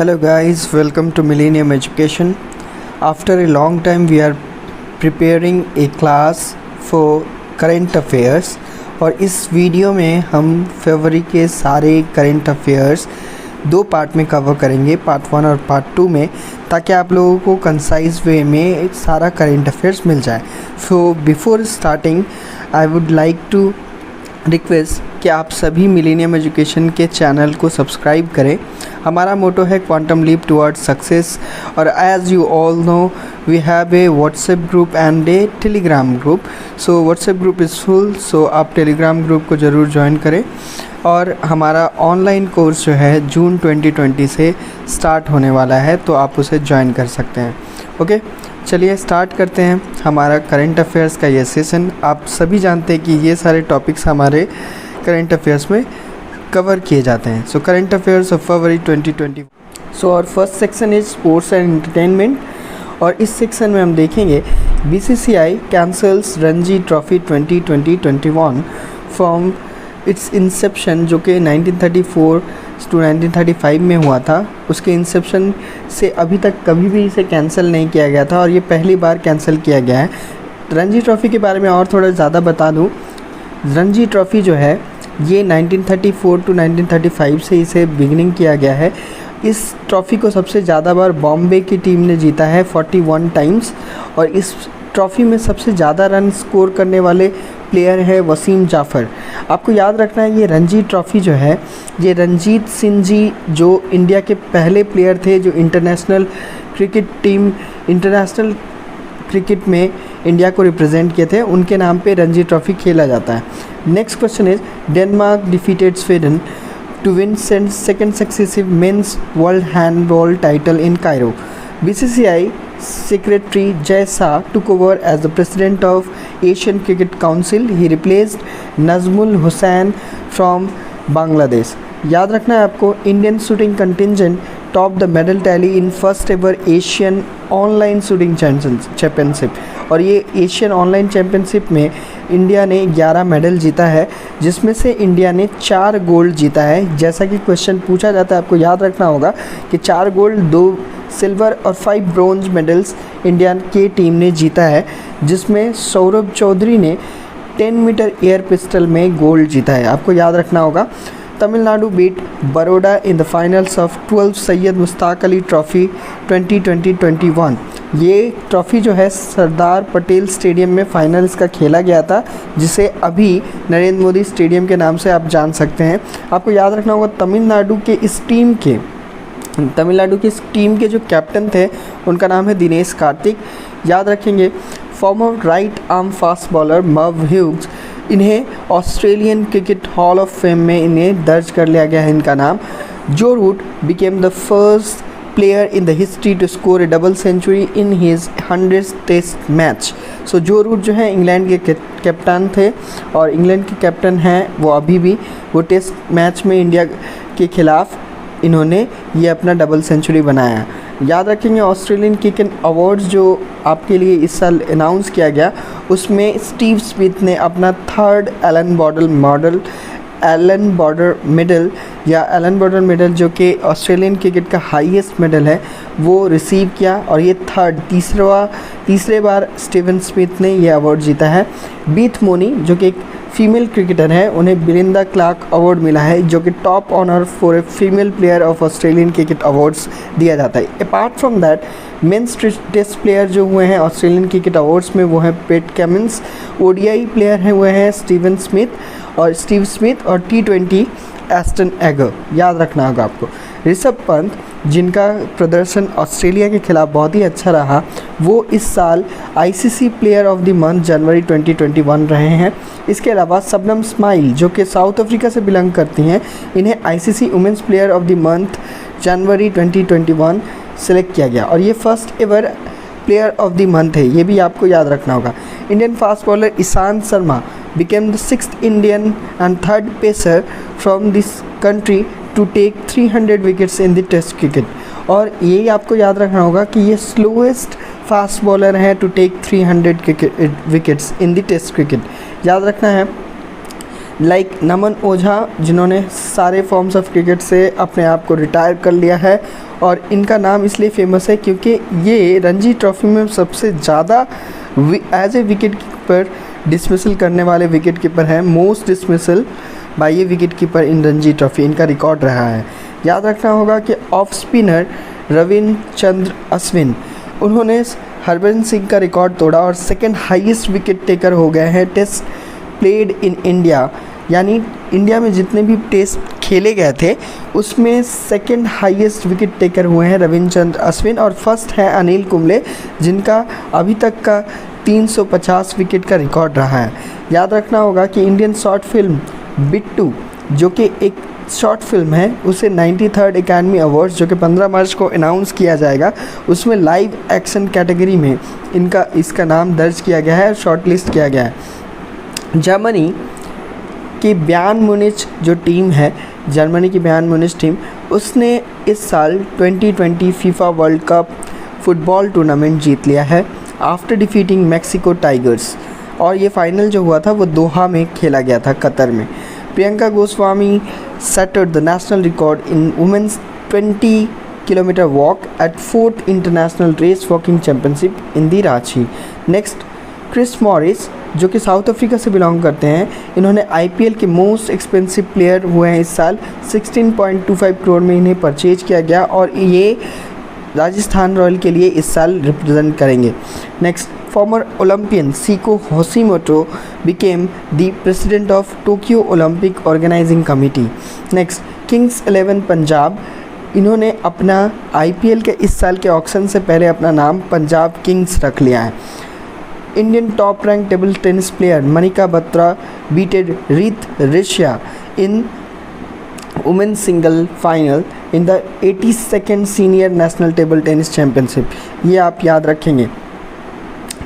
Hello guys, welcome to Millennium Education. After a long time we are preparing a class for current affairs और इस video में हम फरवरी के सारे current affairs दो पार्ट में कवर करेंगे, पार्ट 1 और पार्ट 2 में, ताकि आप लोगों को कंसाइज वे में सारा करंट अफेयर्स मिल जाए। So before starting I would like to request कि आप सभी मिलेनियम एजुकेशन के चैनल को सब्सक्राइब करें। हमारा मोटो है क्वांटम लीप टुवर्ड्स सक्सेस, और as you all know we have a WhatsApp group and a Telegram group. So WhatsApp group is full, so आप टेलीग्राम ग्रुप को ज़रूर ज्वाइन करें। और हमारा ऑनलाइन कोर्स जो है जून 2020 से स्टार्ट होने वाला है, तो आप उसे ज्वाइन कर सकते हैं। ओके, चलिए स्टार्ट करते हैं हमारा करंट अफेयर्स का ये सेशन। आप सभी जानते हैं कि ये सारे टॉपिक्स हमारे करंट अफेयर्स में कवर किए जाते हैं। So current affairs of February 2020। सो और first section is sports and entertainment, और इस सेक्शन में हम देखेंगे BCCI cancels Ranji trophy 2020-21 from its inception, जो कि 1934 टू 1935 में हुआ था। उसके इंसेप्शन से अभी तक कभी भी इसे कैंसिल नहीं किया गया था, और ये पहली बार कैंसिल किया गया है। रणजी ट्रॉफ़ी के बारे में और थोड़ा ज़्यादा बता दूं, रणजी ट्रॉफ़ी जो है ये 1934 टू 1935 से इसे बिगनिंग किया गया है। इस ट्रॉफ़ी को सबसे ज़्यादा बार बॉम्बे की टीम ने जीता है 41 टाइम्स, और इस ट्रॉफ़ी में सबसे ज़्यादा रन स्कोर करने वाले प्लेयर है वसीम जाफ़र। आपको याद रखना है, ये रणजी ट्रॉफ़ी जो है ये रणजीत सिंह जी, जो इंडिया के पहले प्लेयर थे जो इंटरनेशनल क्रिकेट में इंडिया को रिप्रेजेंट किए थे, उनके नाम पे रणजी ट्रॉफ़ी खेला जाता है। Next question is Denmark defeated Sweden to win second successive men's world handball title in Cairo. BCCI Secretary Jay Shah took over as the president of Asian Cricket Council. He replaced Nazmul Hussain from Bangladesh. याद रखना है आपको, Indian shooting contingent top the medal tally in first ever Asian online shooting championship, और ये Asian online championship में India ने 11 medal जीता है, जिसमें से इंडिया ने 4 गोल्ड जीता है। जैसा कि क्वेश्चन पूछा जाता है, आपको याद रखना होगा कि 4 गोल्ड, 2 सिल्वर और 5 ब्रोंज मेडल्स इंडिया की टीम ने जीता है, जिसमें सौरभ चौधरी ने 10 मीटर एयर पिस्टल में गोल्ड जीता है। आपको याद रखना होगा। Tamil Nadu beat Baroda in the finals of 12 Syed Mushtaq Ali trophy 2020-21। ये ट्रॉफ़ी जो है सरदार पटेल स्टेडियम में फाइनल्स का खेला गया था, जिसे अभी नरेंद्र मोदी स्टेडियम के नाम से आप जान सकते हैं। आपको याद रखना होगा, तमिलनाडु की इस टीम के जो कैप्टन थे उनका नाम है दिनेश कार्तिक। याद रखेंगे, former right arm fast bowler Merv Hughes, इन्हें Australian cricket hall of fame में इन्हें दर्ज कर लिया गया है इनका नाम। Joe Root became the first player in the history to score a double century in his 100th test match. So Joe Root जो है इंग्लैंड के कैप्टन थे, और इंग्लैंड के कैप्टन हैं वो अभी भी, वो टेस्ट मैच में इंडिया के खिलाफ इन्होंने ये अपना डबल सेंचुरी बनाया। याद रखेंगे, ऑस्ट्रेलियन क्रिकेट अवार्ड्स जो आपके लिए इस साल अनाउंस किया गया, उसमें स्टीव स्मिथ ने अपना 3rd एलन बॉर्डर मेडल जो कि ऑस्ट्रेलियन क्रिकेट का हाईएस्ट मेडल है, वो रिसीव किया, और ये तीसरे बार स्टीवन स्मिथ ने ये अवार्ड जीता है। बीथ मोनी जो कि एक फीमेल क्रिकेटर है, उन्हें बिलिंदा क्लार्क अवार्ड मिला है, जो कि top honour for a female player of Australian cricket awards दिया जाता है। Apart from that men's test player जो हुए हैं ऑस्ट्रेलियन क्रिकेट अवार्ड्स में, वो हैं पेट कमिंस। ODI प्लेयर हैं हुए हैं स्टीव स्मिथ, और T20 एस्टन एगर। याद रखना होगा आपको। ऋषभ पंत, जिनका प्रदर्शन ऑस्ट्रेलिया के खिलाफ बहुत ही अच्छा रहा, वो इस साल ICC player of the month जनवरी 2021 रहे हैं। इसके अलावा शबनम इस्माइल, जो कि साउथ अफ्रीका से बिलोंग करती हैं, इन्हें ICC women's player of the month जनवरी 2021 सेलेक्ट किया गया, और ये first ever player of the month है, ये भी आपको याद रखना होगा। Indian fast bowler Ishant Sharma became the 6th Indian and 3rd pacer from this country to take 300 wickets in the test cricket, और ये आपको याद रखना होगा कि ये स्लोएस्ट फास्ट बॉलर हैं to take 300 wickets in the test cricket. याद रखना है। लाइक नमन ओझा, जिन्होंने सारे फॉर्म्स ऑफ क्रिकेट से अपने आप को रिटायर कर लिया है, और इनका नाम इसलिए फेमस है क्योंकि ये रणजी ट्रॉफी में सबसे ज़्यादा as a wicket keeper dismissal करने वाले विकेट कीपर हैं। Most dismissal by a wicket keeper in Ranji trophy इनका रिकॉर्ड रहा है। याद रखना होगा कि ऑफ स्पिनर रविचंद्र अश्विन, उन्होंने हरभजन सिंह का रिकॉर्ड तोड़ा और सेकंड हाईएस्ट विकेट टेकर हो गए हैं टेस्ट प्लेड इन इंडिया, यानी इंडिया में जितने भी टेस्ट खेले गए थे उसमें सेकंड हाईएस्ट विकेट टेकर हुए हैं रविचंद्र अश्विन, और फर्स्ट है अनिल कुंबले, जिनका अभी तक का 350 विकेट का रिकॉर्ड रहा है। याद रखना होगा कि इंडियन शॉर्ट फिल्म बिट्टू, जो कि एक शॉर्ट फिल्म है, उसे 93rd एकेडमी अवार्ड्स, जो कि 15 मार्च को अनाउंस किया जाएगा, उसमें लाइव एक्शन कैटेगरी में इसका नाम दर्ज किया गया है, शॉर्ट लिस्ट किया गया है। जर्मनी की बायर्न म्यूनिच जो टीम है, जर्मनी की बायर्न म्यूनिच टीम, उसने इस साल 2020 FIFA World Cup football tournament जीत लिया है आफ्टर डिफीटिंग मैक्सिको टाइगर्स, और ये फाइनल जो हुआ था वो दोहा में खेला गया था, कतर में। Priyanka Goswami setted the national record in women's 20 kilometre walk at 4th international race walking championship in the Ranchi. Next, Chris Morris, जो कि साउथ अफ्रीका से बिलोंग करते हैं, इन्होंने आईपीएल के मोस्ट एक्सपेंसिव प्लेयर हुए हैं इस साल। 16.25 करोड़ में इन्हें परचेज किया गया और ये राजस्थान रॉयल के लिए इस साल रिप्रेजेंट करेंगे। Next, former Olympian Seiko Hashimoto became the president of Tokyo Olympic organising committee. Next, Kings 11 Punjab, इन्होंने अपना आईपीएल के इस साल के ऑक्शन से पहले अपना नाम पंजाब किंग्स रख लिया है। Indian top rank table tennis player Manika Batra beated Reeth Rishya in women single final in the 82nd senior national table tennis championship, ये आप याद रखेंगे।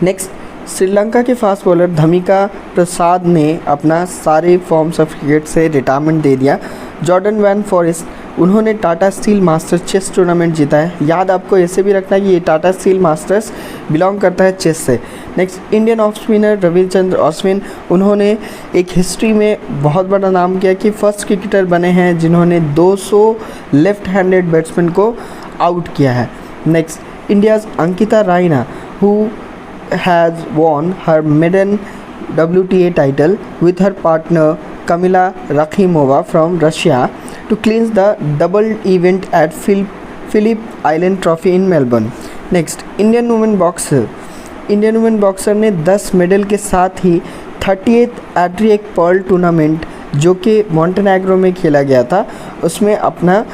नेक्स्ट, श्रीलंका के फास्ट बॉलर धमिका प्रसाद ने अपना सारे फॉर्म्स ऑफ क्रिकेट से रिटायरमेंट दे दिया। जॉर्डन वैन फॉरेस्ट, उन्होंने Tata steel masters chess tournament जीता है। याद आपको ऐसे भी रखना है कि ये टाटा स्टील मास्टर्स बिलोंग करता है चेस से। Next, Indian off spinner Ravichandra Ashwin, उन्होंने एक हिस्ट्री में बहुत बड़ा नाम किया कि फर्स्ट क्रिकेटर बने हैं जिन्होंने 200 लेफ्ट हैंडेड बैट्समैन को आउट किया है। Next, India's Ankita Raina who has won her maiden WTA title with her partner Kamila Rakhimova from Russia to clinch the double event at Phillip Island Trophy in Melbourne. Next, Indian women boxer ने 10 medal के साथ ही 30th Edric Perl tournament, जो कि Montenegro में खेला गया था, उसमें अपना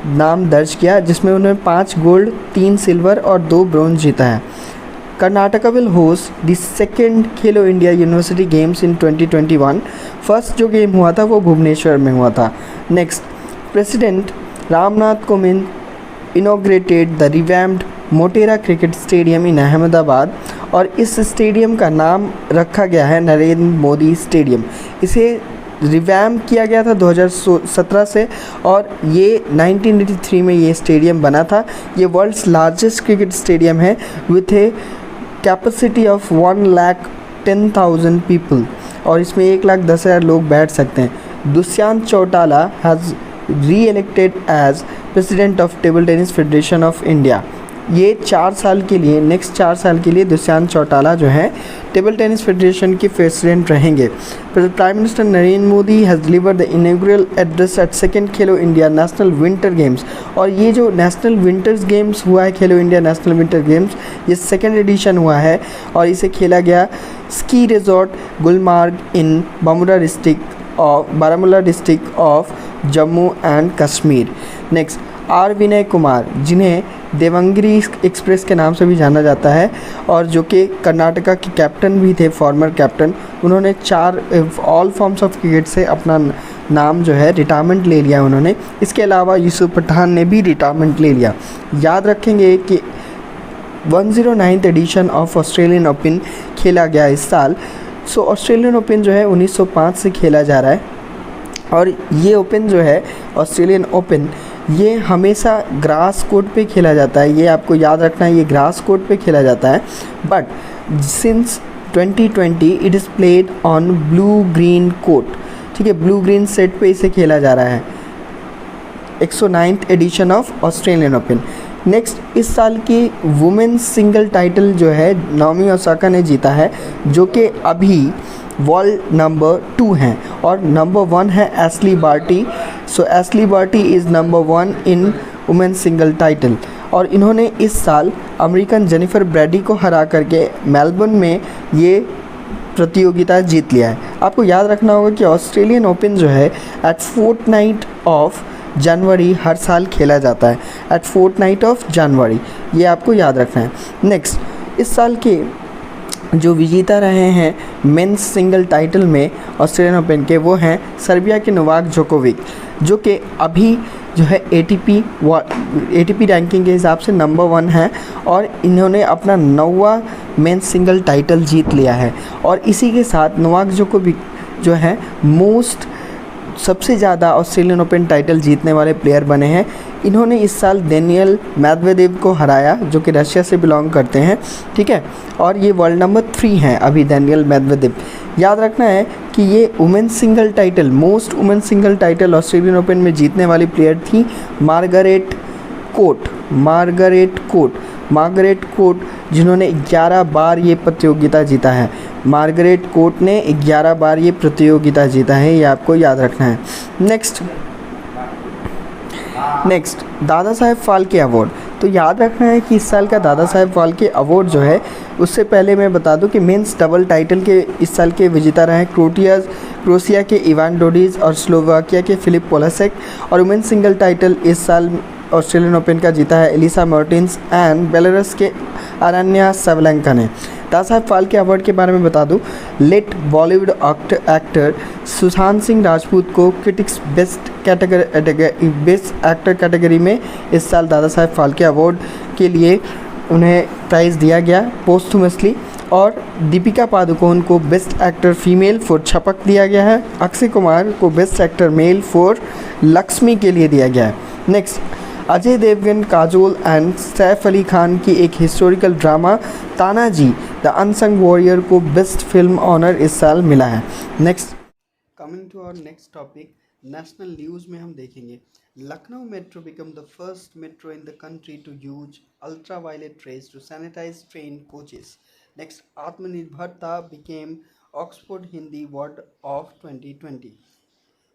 नाम दर्ज किया, जिसमें उन्होंने 5 गोल्ड, 3 सिल्वर और 2 ब्रोंज जीता है। Karnataka will host the second Khelo India university games in 2021। First जो गेम हुआ था वो भुवनेश्वर में हुआ था। Next, president Ramnath Kovind inaugurated the revamped Motera cricket stadium इन अहमदाबाद, और इस स्टेडियम का नाम रखा गया है नरेंद्र मोदी स्टेडियम। इसे रिवैम्प किया गया था 2017 से, और ये 1983 में ये स्टेडियम बना था। ये वर्ल्ड्स लार्जेस्ट क्रिकेट स्टेडियम है with a capacity of 1,10,000 people, और इसमें 1,10,000 लोग बैठ सकते हैं। Dushyant Chautala has re elected as president of table tennis federation of India. ये 4 साल के लिए, नेक्स्ट 4 साल के लिए दुष्यंत चौटाला जो है टेबल टेनिस फेडरेशन के प्रेसिडेंट रहेंगे। Prime minister Narendra Modi has delivered the inaugural address at second Khelo India national winter games, और ये जो नेशनल विंटर्स गेम्स हुआ है, Khelo India national winter games, ये सेकेंड एडिशन हुआ है और इसे खेला गया ski resort Gulmarg in Baramulla district of Jammu and Kashmir. Next, R Vinay Kumar, जिन्हें देवंगिरी एक्सप्रेस के नाम से भी जाना जाता है और जो कि कर्नाटका के कैप्टन भी थे, फॉर्मर कैप्टन, उन्होंने 4 ऑल फॉर्म्स ऑफ क्रिकेट से अपना नाम जो है रिटायरमेंट ले लिया उन्होंने। इसके अलावा यूसुफ पठान ने भी रिटायरमेंट ले लिया। याद रखेंगे कि 109th edition of Australian open खेला गया इस साल। सो ऑस्ट्रेलियन ओपन जो है 1905 से खेला जा रहा है, और ये ओपन जो है ऑस्ट्रेलियन ओपन, ये हमेशा ग्रास कोर्ट पे खेला जाता है। ये आपको याद रखना है, ये ग्रास कोर्ट पे खेला जाता है, but since 2020 it is played on blue green court. ठीक है, ब्लू ग्रीन सेट पे इसे खेला जा रहा है। 109th edition of Australian open. Next, इस साल की वुमेन्स सिंगल टाइटल जो है नाओमी ओसाका ने जीता है, जो कि अभी वर्ल्ड नंबर 2 हैं, और नंबर 1 है Ashleigh Barty. So Ashleigh Barty is number 1 in women's single title, और इन्होंने इस साल अमेरिकन जेनिफर ब्रैडी को हरा करके मेलबर्न में ये प्रतियोगिता जीत लिया है। आपको याद रखना होगा कि ऑस्ट्रेलियन ओपन जो है एट फोर्टनाइट ऑफ जनवरी हर साल खेला जाता है, एट फोर्टनाइट ऑफ जनवरी, ये आपको याद रखना है। नेक्स्ट, इस साल के जो विजेता रहे हैं मेंस सिंगल टाइटल में ऑस्ट्रेलियन ओपन के, वो हैं सर्बिया के नोवाक जोकोविक, जो कि अभी जो है एटीपी रैंकिंग के हिसाब से नंबर 1 है, और इन्होंने अपना 9वां मेंस सिंगल टाइटल जीत लिया है। और इसी के साथ नोवाक जोकोविक जो है सबसे ज़्यादा ऑस्ट्रेलियन ओपन टाइटल जीतने वाले प्लेयर बने हैं। इन्होंने इस साल डेनियल मेदवेदेव को हराया, जो कि रशिया से बिलोंग करते हैं, ठीक है, और ये वर्ल्ड नंबर 3 हैं अभी डेनियल मेदवेदेव। याद रखना है कि ये women's single title, most women's single title Australian open में जीतने वाली प्लेयर थी मार्गरेट कोर्ट, जिन्होंने 11 बार ये प्रतियोगिता जीता है। मार्गरेट कोर्ट ने 11 बार ये प्रतियोगिता जीता है, ये आपको याद रखना है। Next, Dada Saheb Phalke award. तो याद रखना है कि इस साल का दादा साहेब फाल्के अवार्ड जो है, उससे पहले मैं बता दूं कि मेंस डबल टाइटल के इस साल के विजेता रहे क्रोएशिया के इवान डोडिज और स्लोवाकिया के फिलिप पोलासेक, और वुमेन्स सिंगल टाइटल इस साल ऑस्ट्रेलियन ओपन का जीता है एलिसा मार्टिन्स एंड बेलारस के अरन्या सेवलेंका ने। दादा साहब फाल्के अवार्ड के बारे में बता दूं, लेट बॉलीवुड एक्टर सुशांत सिंह राजपूत को क्रिटिक्स बेस्ट एक्टर कैटेगरी में इस साल दादा साहब फाल्के अवार्ड के लिए उन्हें प्राइज़ दिया गया पोस्टुमसली, और दीपिका पादुकोण को best actor female for Chhapaak दिया गया है। अक्षय कुमार को best actor male for Laxmii के लिए दिया गया है। नेक्स्ट, अजय देवगन, काजोल एंड सैफ अली खान की एक historical drama Tanhaji the unsung warrior को बेस्ट फिल्म ऑनर इस साल मिला है। Next, coming to our next topic, national news में हम देखेंगे Lucknow metro become the first metro in the country to use ultraviolet rays to sanitise train coaches. Next, Aatmanirbharta became Oxford Hindi word of 2020।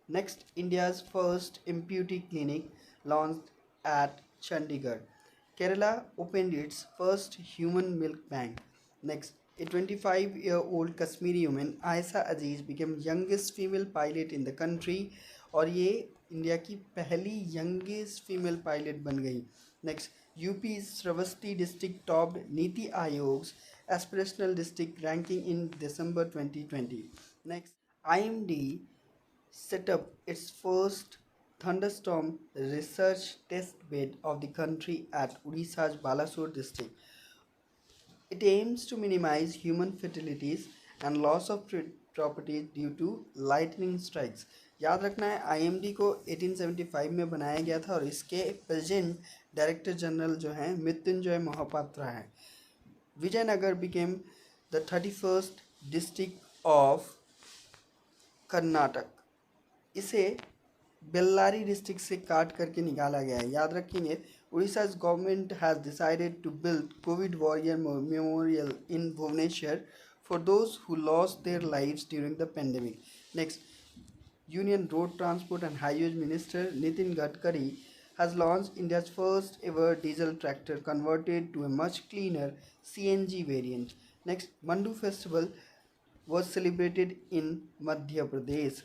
Next, India's first amputee clinic launched at Chandigarh. Kerala opened its first human milk bank. Next, a 25-year-old Kashmiri woman, Aisa Aziz, became youngest female pilot in the country, और ये India की पहली youngest female pilot बन गई। Next, UP Shravasti district topped नीति आयोग's aspirational district ranking in December 2020. Next, IMD set up its first thunderstorm research test bed of the country at Odisha's Balasore district. It aims to minimize human fatalities and loss of property due to lightning strikes. याद रखना है IMD को 1875 में बनाया गया था, और इसके प्रेजेंट डायरेक्टर जनरल जो हैं मृत्युंजय मोहपात्रा हैं। Vijayanagara became the 31st district of Karnataka. इसे बेल्लारी डिस्ट्रिक्ट से काट करके निकाला गया है, याद रखेंगे। Orissa government has decided to build covid warrior memorial in Bhubaneswar for those who lost their lives during the pandemic. Next, union road transport and highways minister Nitin Gadkari has launched India's first ever diesel tractor converted to a much cleaner CNG variant. Next, Mandu festival was celebrated in Madhya Pradesh.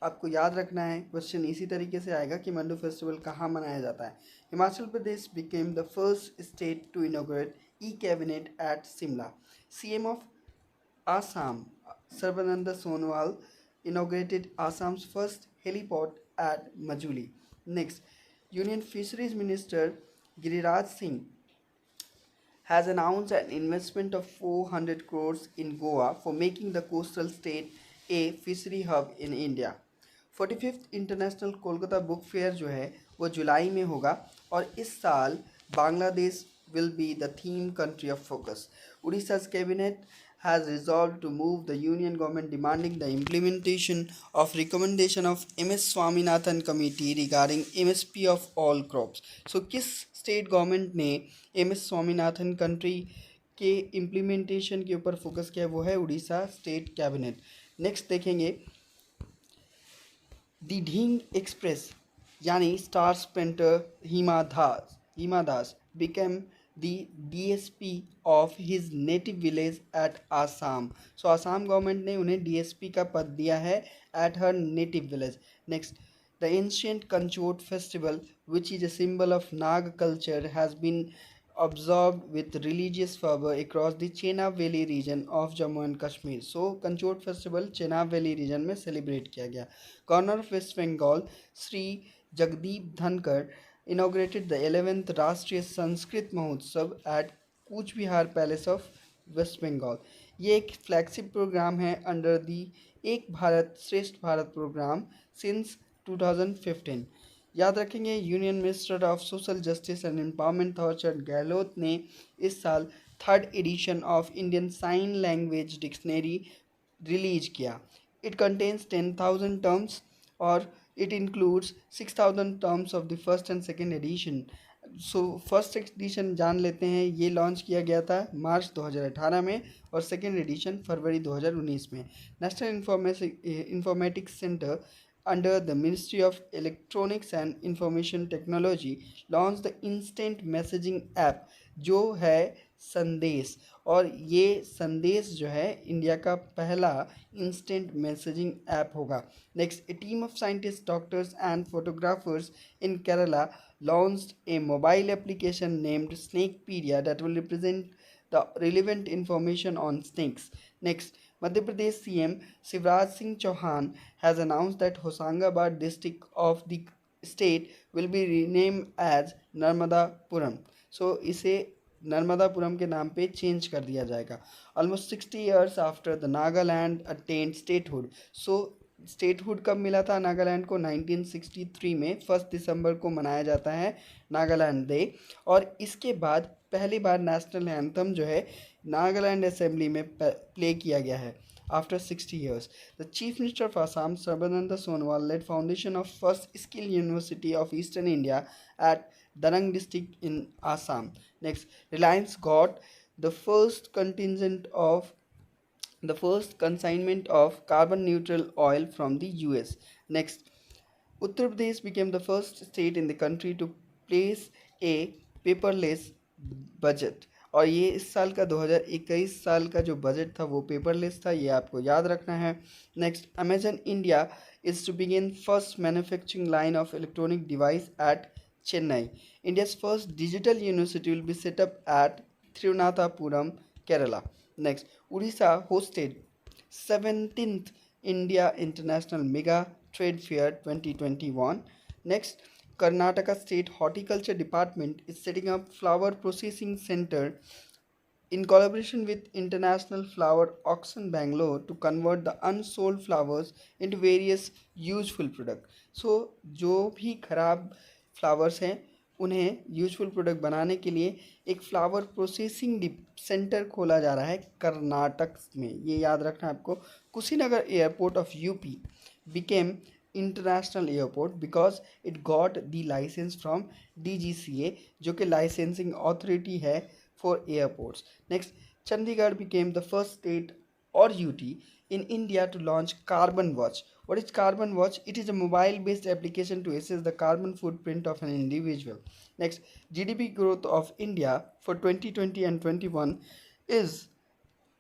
आपको याद रखना है, question इसी तरीके से आएगा कि mandu festival कहाँ मनाया जाता है। Himachal Pradesh became the first state to inaugurate cabinet at Shimla. CM of Assam Sarbananda Sonowal inaugurated Assam's first heliport at Majuli. Next, Union Fisheries Minister Giriraj Singh has announced an investment of 400 crores in Goa for making the coastal state a fishery hub in India. 45th international Kolkata book fair जो है वो जुलाई में होगा, और इस साल Bangladesh will be the theme country of focus. Odisha's cabinet has resolved to move the union government demanding the implementation of recommendation of MS Swaminathan committee regarding MSP of all crops. So किस state government ने MS Swaminathan country के implementation के ऊपर focus किया? वो है Orissa state cabinet. Next देखेंगे दी Dhing express यानी star sprinter Hima Das became the DSP of his native village at Assam. So Assam government ने उन्हें DSP का पद दिया है at her native village. Next, the ancient Kanchot festival, which is a symbol of Nag culture, has been observed with religious fervor across the Chenab Valley region of Jammu and Kashmir. So Kanchot festival Chenab Valley region में celebrate किया गया. Governor of West Bengal Sri Jagdeep Dhankar inaugurated the 11th राष्ट्रीय Sanskrit Mahotsav at Cooch Behar palace of west Bengal. ये एक flagship program है under the Ek Bharat Shreshtha Bharat program since 2015. याद रखेंगे union minister of social justice and empowerment Thaawarchand Gehlot ने इस साल 3rd edition of Indian sign language dictionary release किया. इट कंटेन्स 10,000 टर्म्स और it includes 6,000 terms of the first and second edition. So first edition जान लेते हैं. ये लॉन्च किया गया था मार्च 2018 में और सेकेंड एडिशन फरवरी 2019 में. National informatics centre under the Ministry of Electronics and Information Technology launched the instant messaging app जो है संदेश. और ये संदेश जो है इंडिया का पहला इंस्टेंट मैसेजिंग ऐप होगा. Next, A team of scientist doctors and photographers in Kerala launched a mobile application named Snakepedia that will represent the relevant information on snakes. Next, Madhya Pradesh CM Shivraj Singh Chauhan has announced that Hosangabad district of the state will be renamed as Narmadapuram. So इसे नर्मदापुरम के नाम पे change कर दिया जाएगा. Almost 60 years after the Nagaland attend statehood. So statehood कब मिला था नागालैंड को? 1963 में 1 दिसंबर को मनाया जाता है नागालैंड डे. और इसके बाद पहली बार नेशनल एंथम जो है नागालैंड असेंबली में प्ले किया गया है after 60 years. The Chief Minister of Assam, Sarbananda Sonowal, led foundation of first skill university of Eastern India at Darang district in Assam. Next, Reliance got the first consignment of carbon neutral oil from the US. Next, Uttar Pradesh became the first state in the country to place a paperless budget. और ये इस साल का 2021 साल का जो budget था वो पेपरलेस था, ये आपको याद रखना है. Next, Amazon India is to begin first manufacturing line of electronic device at Chennai. India's first digital university will be set up at Thiruvananthapuram, Kerala. Next, Orissa hosted 17th India international mega trade fair 2021. Next, Karnataka State Horticulture Department is setting up flower processing center in collaboration with International Flower Auction Bangalore to convert the unsold flowers into various useful products. So जो भी खराब flowers हैं उन्हें useful product बनाने के लिए एक flower processing centre खोला जा रहा है कर्नाटक में. ये याद रखना आपको. Kushinagar airport of UP became international airport because it got the licence from DGCA जो कि लाइसेंसिंग अथॉरिटी है for airports. Next, Chandigarh became the first state और UT in India to launch Carbon Watch. What is Carbon Watch? It is a mobile-based application to assess the carbon footprint of an individual. Next, GDP growth of India for 2020 and 21 is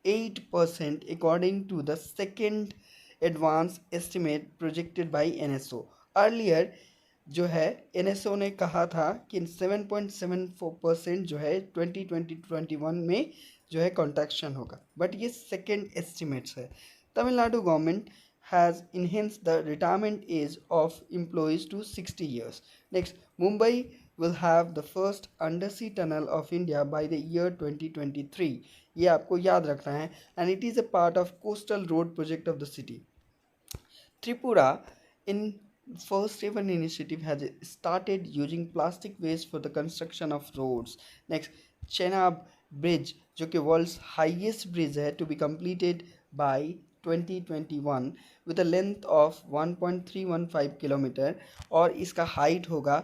8% according to the second advance estimate projected by NSO. Earlier जो है NSO ने कहा था कि 7.74% जो है 2020-21 में जो है कॉन्ट्रैक्शन होगा, बट ये सेकेंड एस्टिमेट्स है. Tamil Nadu government has enhance the retirement age of employees to 60 years. Next, Mumbai will have the first undersea tunnel of India by the year 2023. ये आपको याद रखना है and it is a part of coastal road project of the city. Tripura, in first ever initiative, has started using plastic waste for the construction of roads. Next, Chenab bridge जो कि world's highest bridge है to be completed by 2021 with a length of 1.315 kilometre और इसका height होगा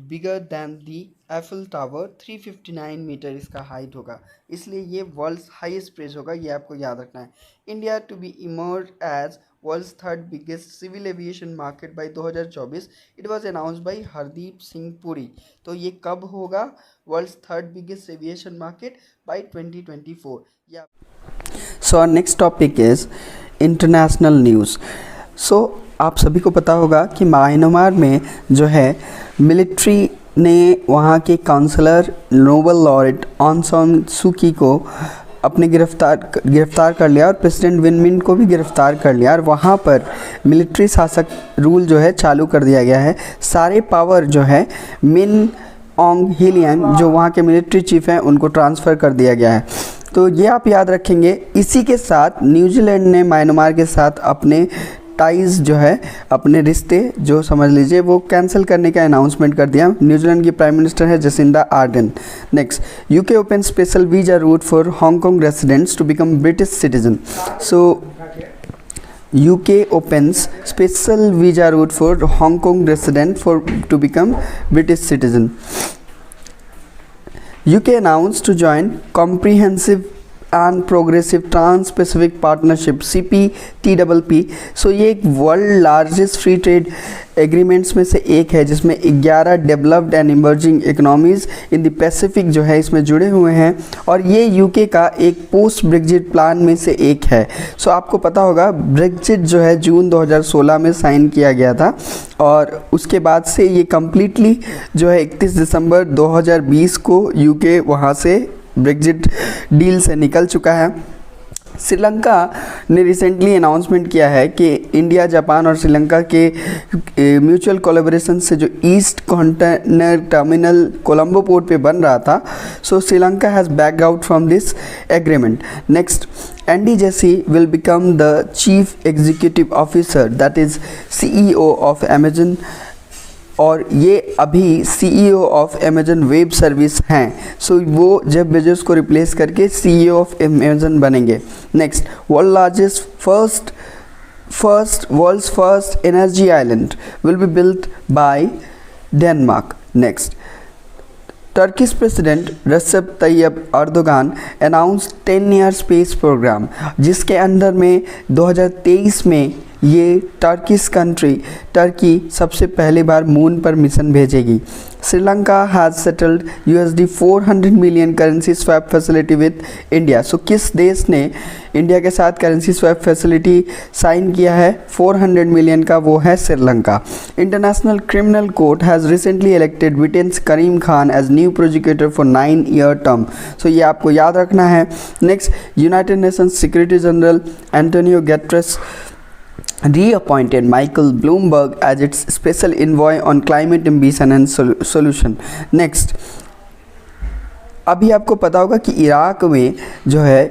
bigger than the Eiffel tower 359 metre इसका height होगा, इसलिए ये वर्ल्ड्स हाईएस्ट ब्रिज होगा, ये आपको याद रखना है। India to be emerge as world's third biggest civil aviation market by 2024, it was announced by Hardeep Singh Puri. तो ये कब होगा world's third biggest aviation market by 2024 या। So our next topic is international news. So आप सभी को पता होगा कि म्यांमार में जो है मिलिट्री ने वहाँ के काउंसलर नोबेल लॉरेट ऑंग सान सू की को अपने गिरफ्तार कर लिया और प्रेसिडेंट विन मिंट को भी गिरफ्तार कर लिया और वहाँ पर मिलिट्री शासक रूल जो है चालू कर दिया गया है। सारे पावर जो है मिन ऑंग ह्लियांग जो वहाँ के मिलिट्री चीफ हैं उनको ट्रांसफ़र कर दिया गया है। तो ये आप याद रखेंगे। इसी के साथ न्यूजीलैंड ने म्यांमार के साथ अपने टाइज़ जो है अपने रिश्ते जो समझ लीजिए वो कैंसिल करने का अनाउंसमेंट कर दिया। न्यूजीलैंड की प्राइम मिनिस्टर है Jacinda Ardern. Next, UK open special visa route for Hong Kong residents to become British citizen. So UK opens special visa route for Hong Kong resident to become British citizen. UK announced to join Comprehensive and Progressive Trans-Pacific Partnership CPTPP। सो ये एक world largest free trade agreements में से एक है जिसमें 11 developed and emerging economies in the Pacific जो है इसमें जुड़े हुए हैं और ये यूके का एक पोस्ट ब्रेग्जिट प्लान में से एक है। सो आपको पता होगा ब्रेग्जिट जो है जून 2016 में साइन किया गया था और उसके बाद से ये कम्प्लीटली जो है 31 दिसंबर 2020 को यूके वहाँ से ब्रेग्जिट डील से निकल चुका है। श्रीलंका ने रिसेंटली अनाउंसमेंट किया है कि इंडिया, जापान और श्रीलंका के म्यूचुअल कोलैबोरेशन से जो east container terminal Colombo port पे बन रहा था, so Sri Lanka has back out from this agreement. Next, Andy Jassy will become the chief executive officer that is CEO of Amazon और ये अभी CEO of Amazon web service हैं। सो वो Jeff Bezos को रिप्लेस करके CEO ऑफ अमेजन बनेंगे। Next, world's first energy island will be built by Denmark. Next, Turkish president Recep Tayyab Erdogan announce 10-year space program जिसके अंडर में 2023 में ये टर्की सबसे पहली बार मून पर मिशन भेजेगी। Sri Lanka has settled $400 million currency swap facility with India. So किस देश ने इंडिया के साथ करेंसी स्वैप फैसिलिटी साइन किया है 400 मिलियन का, वो है Sri Lanka. International criminal court has recently elected Britain's Karim Khan as new prosecutor for 9-year term. So ये आपको याद रखना है। Next, United Nations security general Antonio Guterres reappointed Michael Bloomberg as its special envoy on climate ambition and solution. Next, अभी आपको पता होगा कि इराक में जो है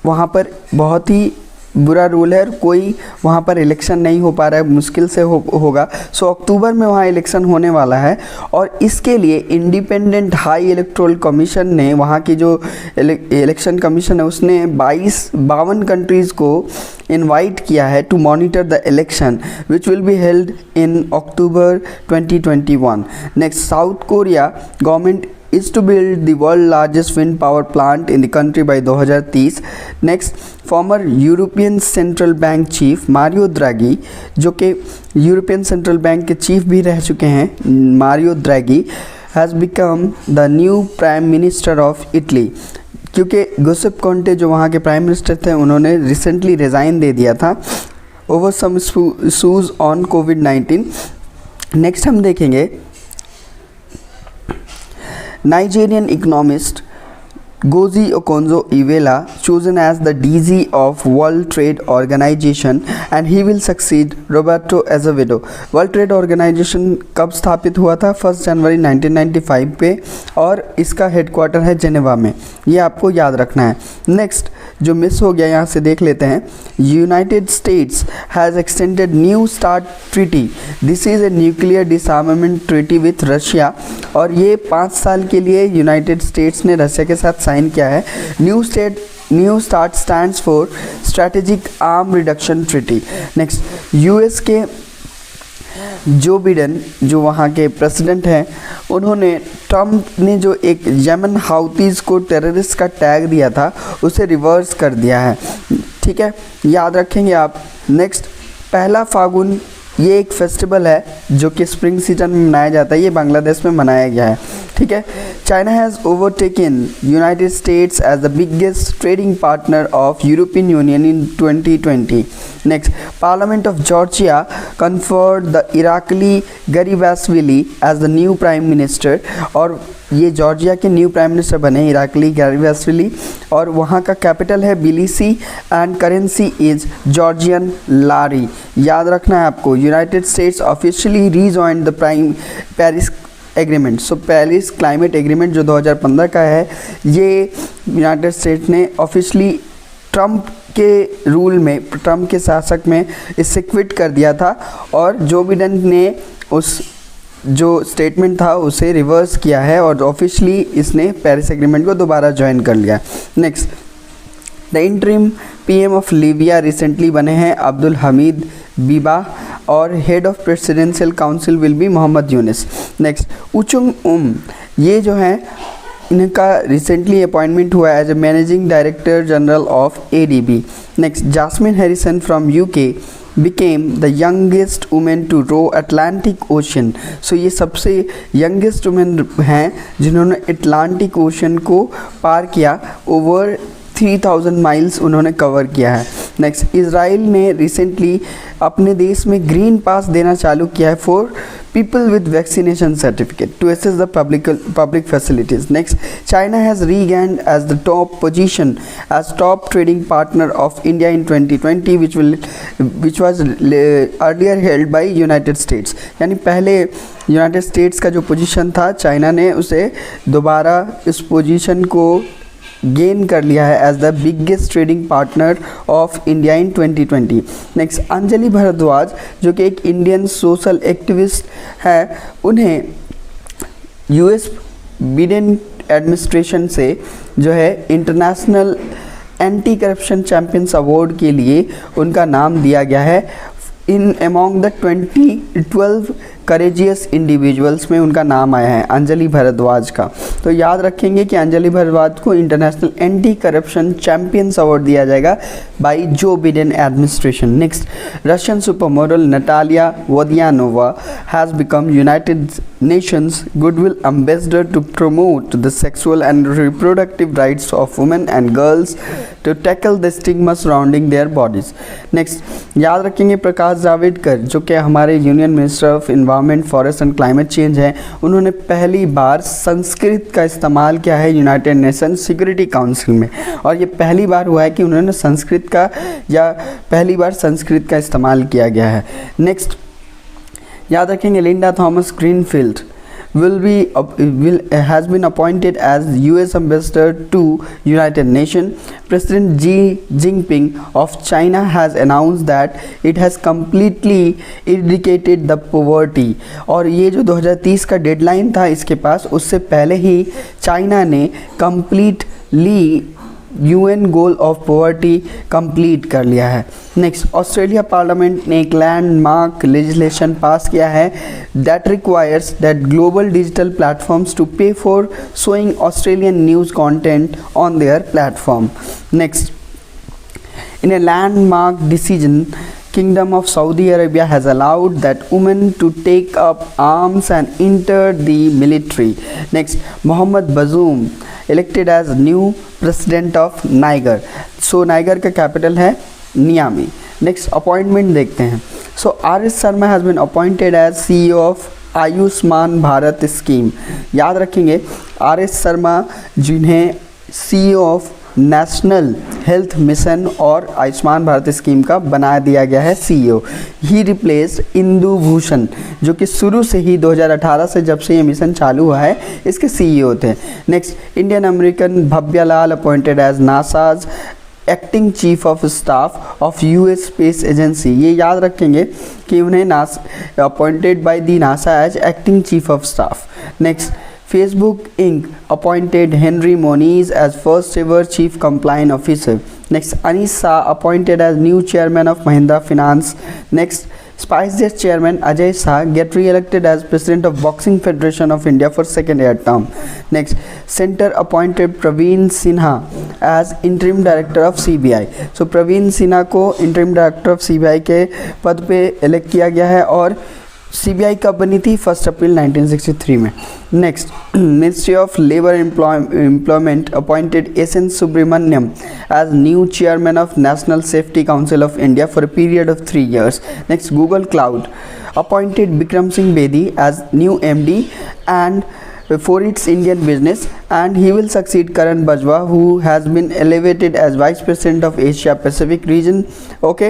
वहाँ पर बहुत ही बुरा रूल है और कोई वहाँ पर इलेक्शन नहीं हो पा रहा है, मुश्किल से होगा। सो अक्टूबर में वहाँ इलेक्शन होने वाला है और इसके लिए इंडिपेंडेंट हाई इलेक्टोरल कमीशन ने, वहाँ की जो इलेक्शन कमीशन है उसने 52 कंट्रीज़ को इनवाइट किया है to monitor the election which will be held in October 2021। Next, South Korea government is to build the world largest wind power plant in the country by 2030। Next, farmer European central bank chief Mario द्रागी जो कि European central bank के chief भी रह चुके हैं, Mario द्रागी has become the new prime minister of Italy क्योंकि Giuseppe कोंटे जो वहाँ के प्राइम मिनिस्टर थे उन्होंने रिसेंटली रिज़ाइन दे दिया था ओवर सम इशूज़ ऑन कोविड-19। नेक्स्ट हम देखेंगे Nigerian economist Ngozi Okonjo-Iweala chosen as the DG of World Trade Organization and he will succeed Roberto Azevedo। World Trade Organization कब स्थापित हुआ था? 1 जनवरी 1995 पे और इसका हेडक्वार्टर है जेनेवा में, ये आपको याद रखना है। नेक्स्ट, जो मिस हो गया यहाँ से देख लेते हैं। United states has extended new start treaty, this is a nuclear डिसआर्मामेंट treaty with Russia, और ये 5 साल के लिए यूनाइटेड स्टेट्स ने रशिया के साथ साइन किया है। New start stands for strategic arm reduction treaty. Next, US के जो बिडेन जो वहाँ के प्रेसिडेंट हैं, उन्होंने ट्रम्प ने जो एक यमन हाउतीज़ को टेररिस्ट का टैग दिया था उसे रिवर्स कर दिया है। ठीक है, याद रखेंगे आप। नेक्स्ट, 1 फागुन ये एक फेस्टिवल है जो कि स्प्रिंग सीजन में मनाया जाता है, ये बांग्लादेश में मनाया गया है। ठीक है, China has overtaken United States as the biggest trading partner of European Union in 2020। Next, parliament of Georgia conferred the Irakli Garibashvili as the new prime minister, और ये जॉर्जिया के न्यू प्राइम मिनिस्टर बने Irakli Garibashvili, और वहाँ का capital है Tbilisi and currency is Georgian lari. याद रखना है आपको। United States officially rejoined the Paris agreement. So Paris climate agreement जो 2015 का है, ये यूनाइटेड स्टेट्स ने ऑफिशियली ट्रम्प के रूल में, ट्रम्प के शासक में इससे क्विट कर दिया था, और जो बिडेन ने उस जो स्टेटमेंट था उसे रिवर्स किया है और ऑफिशियली इसने पेरिस एग्रीमेंट को दोबारा ज्वाइन कर लिया। Next, the interim PM of Libya recently बने हैं अब्दुल हमीद बीबा, और head of presidential council will be Mohammed Younis. Next, Woochong ये जो हैं इनका रिसेंटली अपॉइंटमेंट हुआ as a managing director general of ADB. Next, Jasmine Harrison from UK became the youngest woman to row Atlantic Ocean। So ये सबसे youngest women हैं जिन्होंने Atlantic ocean को पार किया। ओवर 3000 माइल्स उन्होंने कवर किया है। नेक्स्ट, इज़राइल ने रिसेंटली अपने देश में ग्रीन पास देना चालू किया है for people with vaccination certificate to access the public facilities। Next, China has regained as the top position as top trading partner of India in 2020, which was earlier held by United States। यानी पहले United states का जो position था, China ने उसे दोबारा इस position को गेन कर लिया है as the biggest trading partner of India in 2020। Next, Anjali Bhardwaj जो कि एक इंडियन सोशल एक्टिविस्ट है, उन्हें यूएस बिडेन एडमिनिस्ट्रेशन से जो है international anti corruption champions award के लिए उनका नाम दिया गया है। इन अमॉन्ग द 2012 करेजियस इंडिविजुअल्स में उनका नाम आया है अंजलि भारद्वाज का। तो याद रखेंगे कि अंजलि भारद्वाज को international anti corruption champions award दिया जाएगा by Joe Biden administration. Next, Russian supermodel Natalia Vodianova has become United Nations goodwill ambassador to promote the sexual and reproductive rights of women and girls to tackle the stigma surrounding their bodies. Next, याद रखेंगे प्रकाश जावड़ेकर जो कि हमारे union minister of environment, forest and climate change है, उन्होंने पहली बार संस्कृत का इस्तेमाल किया है यूनाइटेड नेशन सिक्योरिटी काउंसिल में, और ये पहली बार हुआ है कि उन्होंने संस्कृत का या पहली बार संस्कृत का इस्तेमाल किया गया है। नेक्स्ट, याद रखेंगे Linda Thomas greenfield has been appointed as US ambassador to United Nations। President Xi Jinping of China has announced that it has completely eradicated the poverty। और ये जो 2030 का डेडलाइन था इसके पास, उससे पहले ही चाइना ने completely UN goal of poverty complete कर लिया है। नेक्स्ट, ऑस्ट्रेलिया पार्लियामेंट ने एक लैंडमार्क लेजिस्लेशन पास किया है that requires that global digital platforms to pay for showing Australian news content on their platform. Next, in a landmark decision Kingdom of Saudi Arabia has allowed that women to take up arms and enter the military। Next, Mohammed Bazoum elected as new president of Niger। So Niger का capital है Naomi. Next, appointment देखते हैं। So R.S. Sharma has been appointed as CEO of Ayushman Bharat scheme. याद रखेंगे R.S. Sharma जिन्हें CEO of national health mission और Ayushman Bharat scheme का बना दिया गया है CEO। ही रिप्लेस्ड इंदु भूषण जो कि शुरू से ही 2018 से जब से ये मिशन चालू हुआ है इसके CEO थे। Next, Indian American Bhavya Lal appointed as NASA's acting chief of staff of US space agency. ये याद रखेंगे कि उन्हें NASA appointed by the NASA as acting chief of staff. Next, Facebook Inc. appointed Henry Moniz as first ever chief compliance officer. Next, Anish Shah appointed as new chairman of Mahindra Finance. Next, SpiceJet chairman Ajay Shah get re-elected as president of Boxing Federation of India for second year term. Next, Center appointed Praveen Sinha as interim director of CBI. So Praveen Sinha को interim director of CBI के पद पे elect किया गया है और CBI कब बनी थी? 1 अप्रैल 1963 में। Next, ministry of labour employment appointed SN Subrahmanyan as new chairman of national safety council of India for a period of 3 years. Next, Google cloud appointed Bikram Singh Bedi as new MD and for its Indian business, and he will succeed Karan Bajwa, who has been elevated as Vice President of Asia Pacific region. Okay,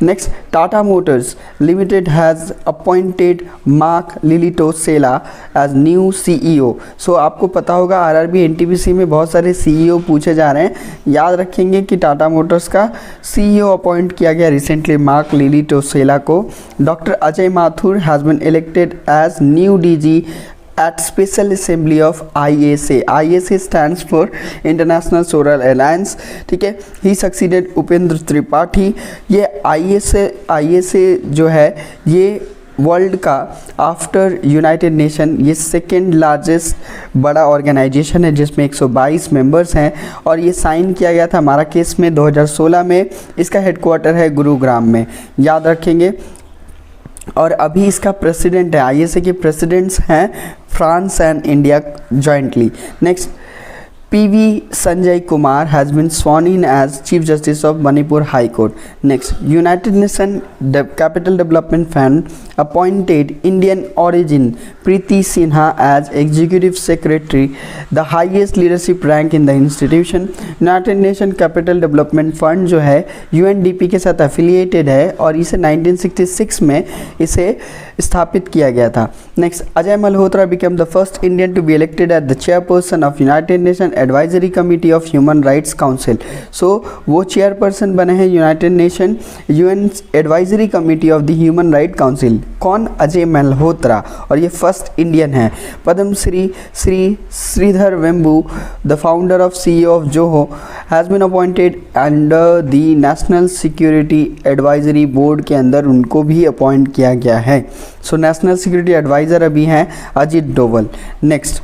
next, Tata Motors Limited has appointed Mark Lilitosela as new CEO. So आपको पता होगा RRB NTPC में बहुत सारे CEO पूछे जा रहे हैं। याद रखेंगे कि टाटा मोटर्स का CEO अपॉइंट किया गया रिसेंटली मार्क लिलिटोसेला को। Doctor Ajay Mathur has been elected as new DG at Special Assembly of ISA. ISA stands for International Solar Alliance, ठीक है। He succeeded Upendra Tripathi. ये ISA जो है ये वर्ल्ड का आफ्टर यूनाइटेड नेशन ये सेकेंड लार्जेस्ट बड़ा ऑर्गेनाइजेशन है जिसमें 122 मेंबर्स हैं और ये साइन किया गया था माराकेश में 2016 में। इसका हेडक्वार्टर है गुरुग्राम में, याद रखेंगे। और अभी इसका प्रेसिडेंट है, ISA के प्रेसिडेंट्स हैं France and India jointly. Next, PV Sanjay Kumar has been sworn in as Chief Justice of Manipur High Court. Next, United Nations Capital Development Fund appointed Indian origin Preeti Sinha as Executive Secretary, the highest leadership rank in the institution. United Nations Capital Development Fund जो है UNDP के साथ affiliated है और इसे 1966 में इसे स्थापित किया गया था। Next, Ajay Malhotra became the first Indian to be elected as the chairperson of United Nations advisory committee of human rights council. So वो चेयरपर्सन बने हैं United Nation UN advisory committee of the human right council. कौन? अजय मल्होत्रा, और ये first Indian है। Padma Shri Sridhar Vembu the founder of CEO of Zoho has been appointed under the national security advisory board के अंदर उनको भी अपॉइंट किया गया है। सो नेशनल सिक्योरिटी एडवाइज़र अभी हैं Ajit Doval. Next,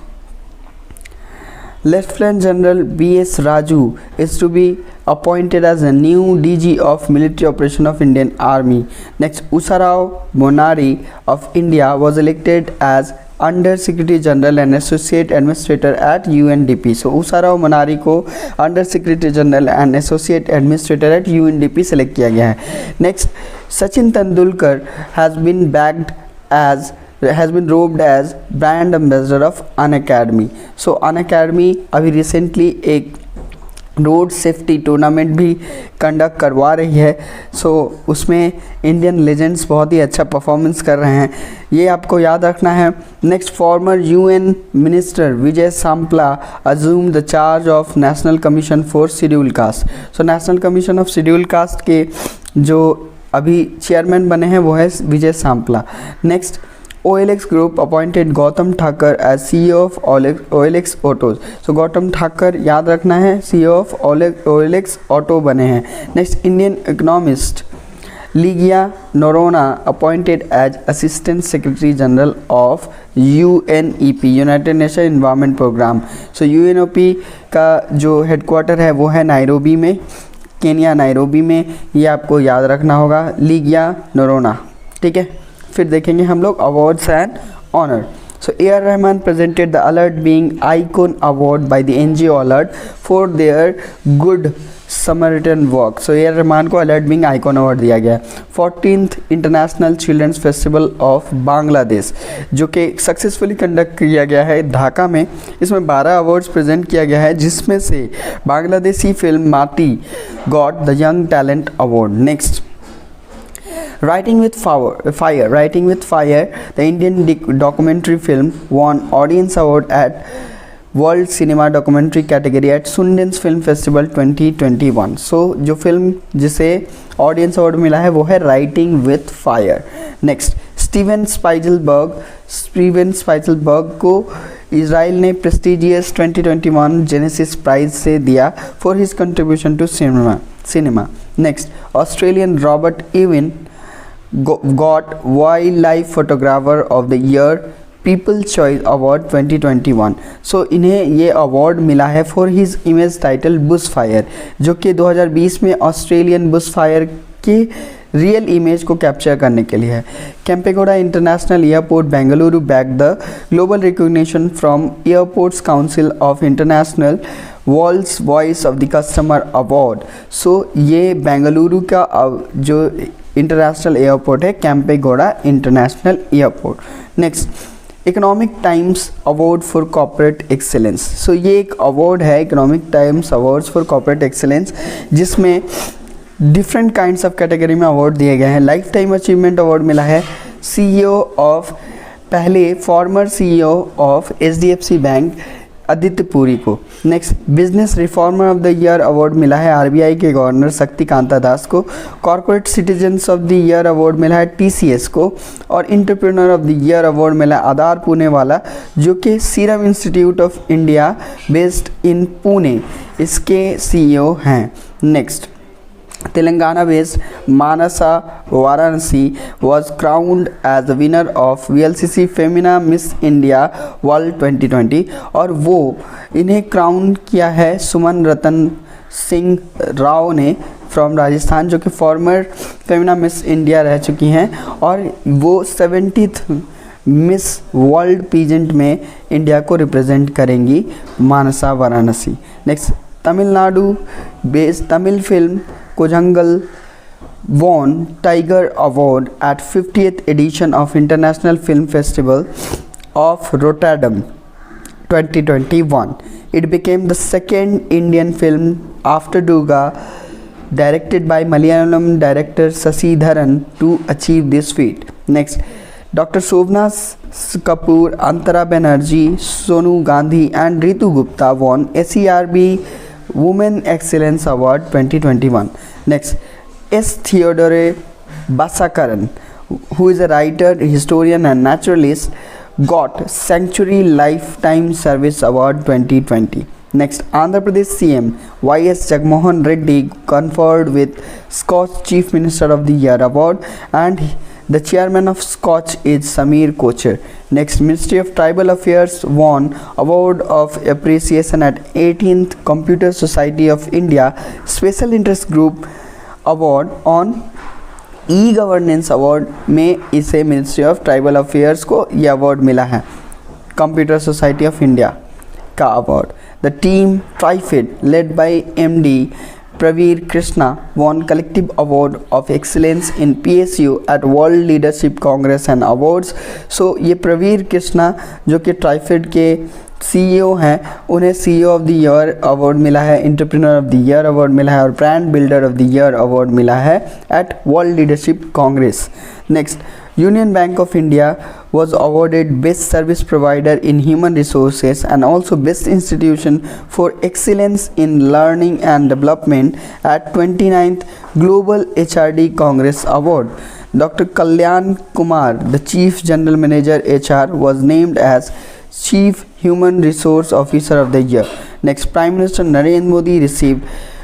Lieutenant General B.S. Raju is to be appointed as a new DG of Military Operation of Indian Army. Next, Usarao Monari of India was elected as Under Secretary General and Associate Administrator at UNDP. So Usarao Monari को Under Secretary General and Associate Administrator at UNDP select किया गया है। Next, Sachin Tendulkar has been robed as brand ambassador of Unacademy. So Unacademy अभी recently एक road safety tournament भी conduct करवा रही है। सो उसमें इंडियन लेजेंड्स बहुत ही अच्छा परफॉर्मेंस कर रहे हैं, ये आपको याद रखना है। Next, former UN minister Vijay Sampla assume the charge of national commission for schedule caste. So national commission of schedule caste के जो अभी चेयरमैन बने हैं वो है Vijay Sampla. Next, OLX Group appointed Gautam Thakar as CEO of OLX Autos. So Gautam Thakar याद रखना है CEO of OLX Auto बने हैं। Next, Indian economist Ligia Noronha appointed as assistant secretary general of UNEP United Nation environment programme. So UNEP का जो हेडक्वार्टर है वो है नायरोबी में, केनिया नायरोबी में, ये आपको याद रखना होगा लिगिया नोरोना, ठीक है। फिर देखेंगे हम लोग awards and honour. So AR Rahman presented the Alert Being Icon Award by the NGO Alert for their good Samaritan work. So AR Rahman को Alert Being Icon Award दिया गया। 14th international children's festival of Bangladesh जो कि successfully conduct किया गया है ढाका में। इसमें 12 अवार्ड्स प्रेजेंट किया गया है जिसमें से बांग्लादेशी फिल्म माटी got the young talent award. Next, Writing with Fire, the Indian documentary film won Audience Award at world cinema documentary category at Sundance film festival 2021। So जो फिल्म जिसे ऑडियंस अवार्ड मिला है वो है writing with fire. Next, Steven Spielberg को Israel ने prestigious 2021 Genesis prize से दिया for his contribution to cinema. Next, Australian Robert Irwin got wildlife photographer of the year people choice award 2021। So इन्हें ये अवार्ड मिला है for his image title bush fire, जो कि 2020 में ऑस्ट्रेलियन बुश फायर की रियल इमेज को कैप्चर करने के लिए है। Kempegowda international airport Bengaluru bagged the global recognition from airports council of international world's voice of the customer award. So ये बेंगलुरु का जो इंटरनेशनल एयरपोर्ट है, Kempegowda international airport. Next, Economic Times award for corporate excellence. So ये एक अवार्ड है, Economic Times awards for corporate excellence, जिसमें different kinds of category में award दिए गए हैं। लाइफ टाइम अचीवमेंट अवार्ड मिला है former CEO of HDFC bank Aditya Puri को। Next, business reformer of the year award मिला है आरबीआई के गवर्नर शक्तिकांता दास को। Corporate citizens of the year award मिला है टीसीएस को। और entrepreneur of the year award मिला आधार पुणेवाला, जो कि serum institute of India based in Pune, इसके सीईओ हैं। Next, Telangana based Manasa Varanasi was crowned as the winner of VLCC Femina Miss India World 2020 और वो इन्हें क्राउन किया है सुमन रतन सिंह राव ने फ्रॉम राजस्थान, जो कि फॉर्मर फेमिना मिस इंडिया रह चुकी हैं और वो 70th मिस वर्ल्ड पीजेंट में इंडिया को रिप्रेजेंट करेंगी, Manasa Varanasi. Next, Tamil Nadu based Tamil film Koozhangal won Tiger Award at 50th edition of International Film Festival of Rotterdam 2021. It became the second Indian film after Duga, directed by Malayalam director Sasidharan, to achieve this feat. Next, Dr. Shobna Kapoor, Antara Banerjee, Sonu Gandhi and Ritu Gupta won SERB Women Excellence Award 2021. Next, S. Theodore Basakaran, who is a writer, historian and naturalist, got Sanctuary Lifetime Service Award 2020. Next, Andhra Pradesh CM Y.S. Jagmohan Reddy conferred with Scotch Chief Minister of the Year Award, and the chairman of Scotch is Samir Kocher. Next, Ministry of Tribal Affairs won Award of Appreciation at 18th Computer Society of India Special Interest Group Award on E-Governance Award में इसे ministry of tribal affairs को यह award मिला है, computer society of India का award. The team TRIFED led by MD Praveer Krishna won collective award of excellence in PSU at World Leadership Congress and Awards. So ये प्रवीर कृष्णा जो कि ट्राइफेड के CEO हैं, उन्हें CEO of the year award मिला है, entrepreneur of the year award मिला है और brand builder of the year award मिला है at world leadership congress. Next, Union Bank of India was awarded Best Service Provider in Human Resources and also Best Institution for Excellence in Learning and Development at 29th Global HRD Congress Award. Dr. Kalyan Kumar, the Chief General Manager HR, was named as Chief Human Resource Officer of the Year. Next, Prime Minister Narendra Modi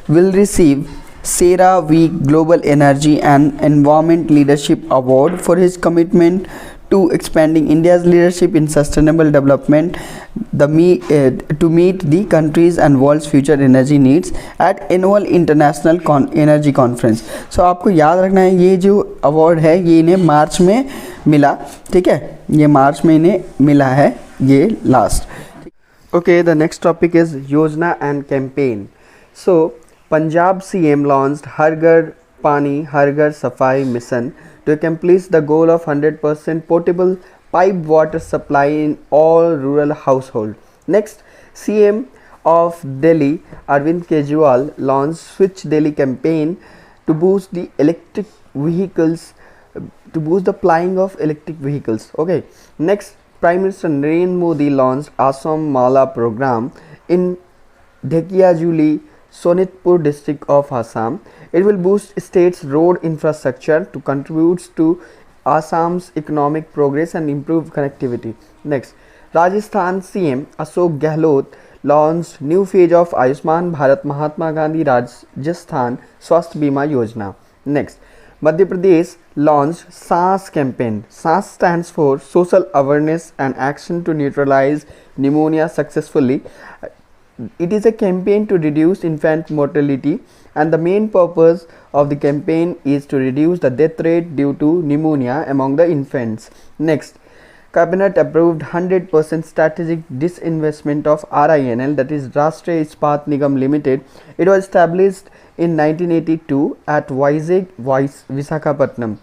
will receive CERAWeek Global Energy and Environment Leadership Award for his commitment to expanding India's leadership in sustainable development to meet the country's and world's future energy needs at annual international energy conference. So आपको याद रखना है ये जो award है ये इन्हें मार्च में मिला, ठीक है, ये मार्च में इन्हें मिला है ये last. Okay, the next topic is Yojana and campaign. So Punjab CM launched Har Ghar Pani Har Ghar Safai mission to accomplish the goal of 100% potable piped water supply in all rural households. Next, CM of Delhi Arvind Kejriwal launched Switch Delhi campaign to boost the plying of electric vehicles. Okay. Next, Prime Minister Narendra Modi launched Assam Mala program in Dhekiyajuli, Sonitpur district of Assam. It will boost state's road infrastructure to contribute to Assam's economic progress and improve connectivity. Next, Rajasthan CM Ashok Gehlot launched new phase of Ayushman Bharat Mahatma Gandhi Rajasthan Swasth Bima Yojana. Next, Madhya Pradesh launched SAAS campaign. SAAS stands for Social Awareness and Action to Neutralize Pneumonia Successfully. It is a campaign to reduce infant mortality, and the main purpose of the campaign is to reduce the death rate due to pneumonia among the infants. Next, Cabinet approved 100% strategic disinvestment of RINL, that is Rashtriya Ispat Nigam Limited. It was established in 1982 at Vizag, Visakhapatnam.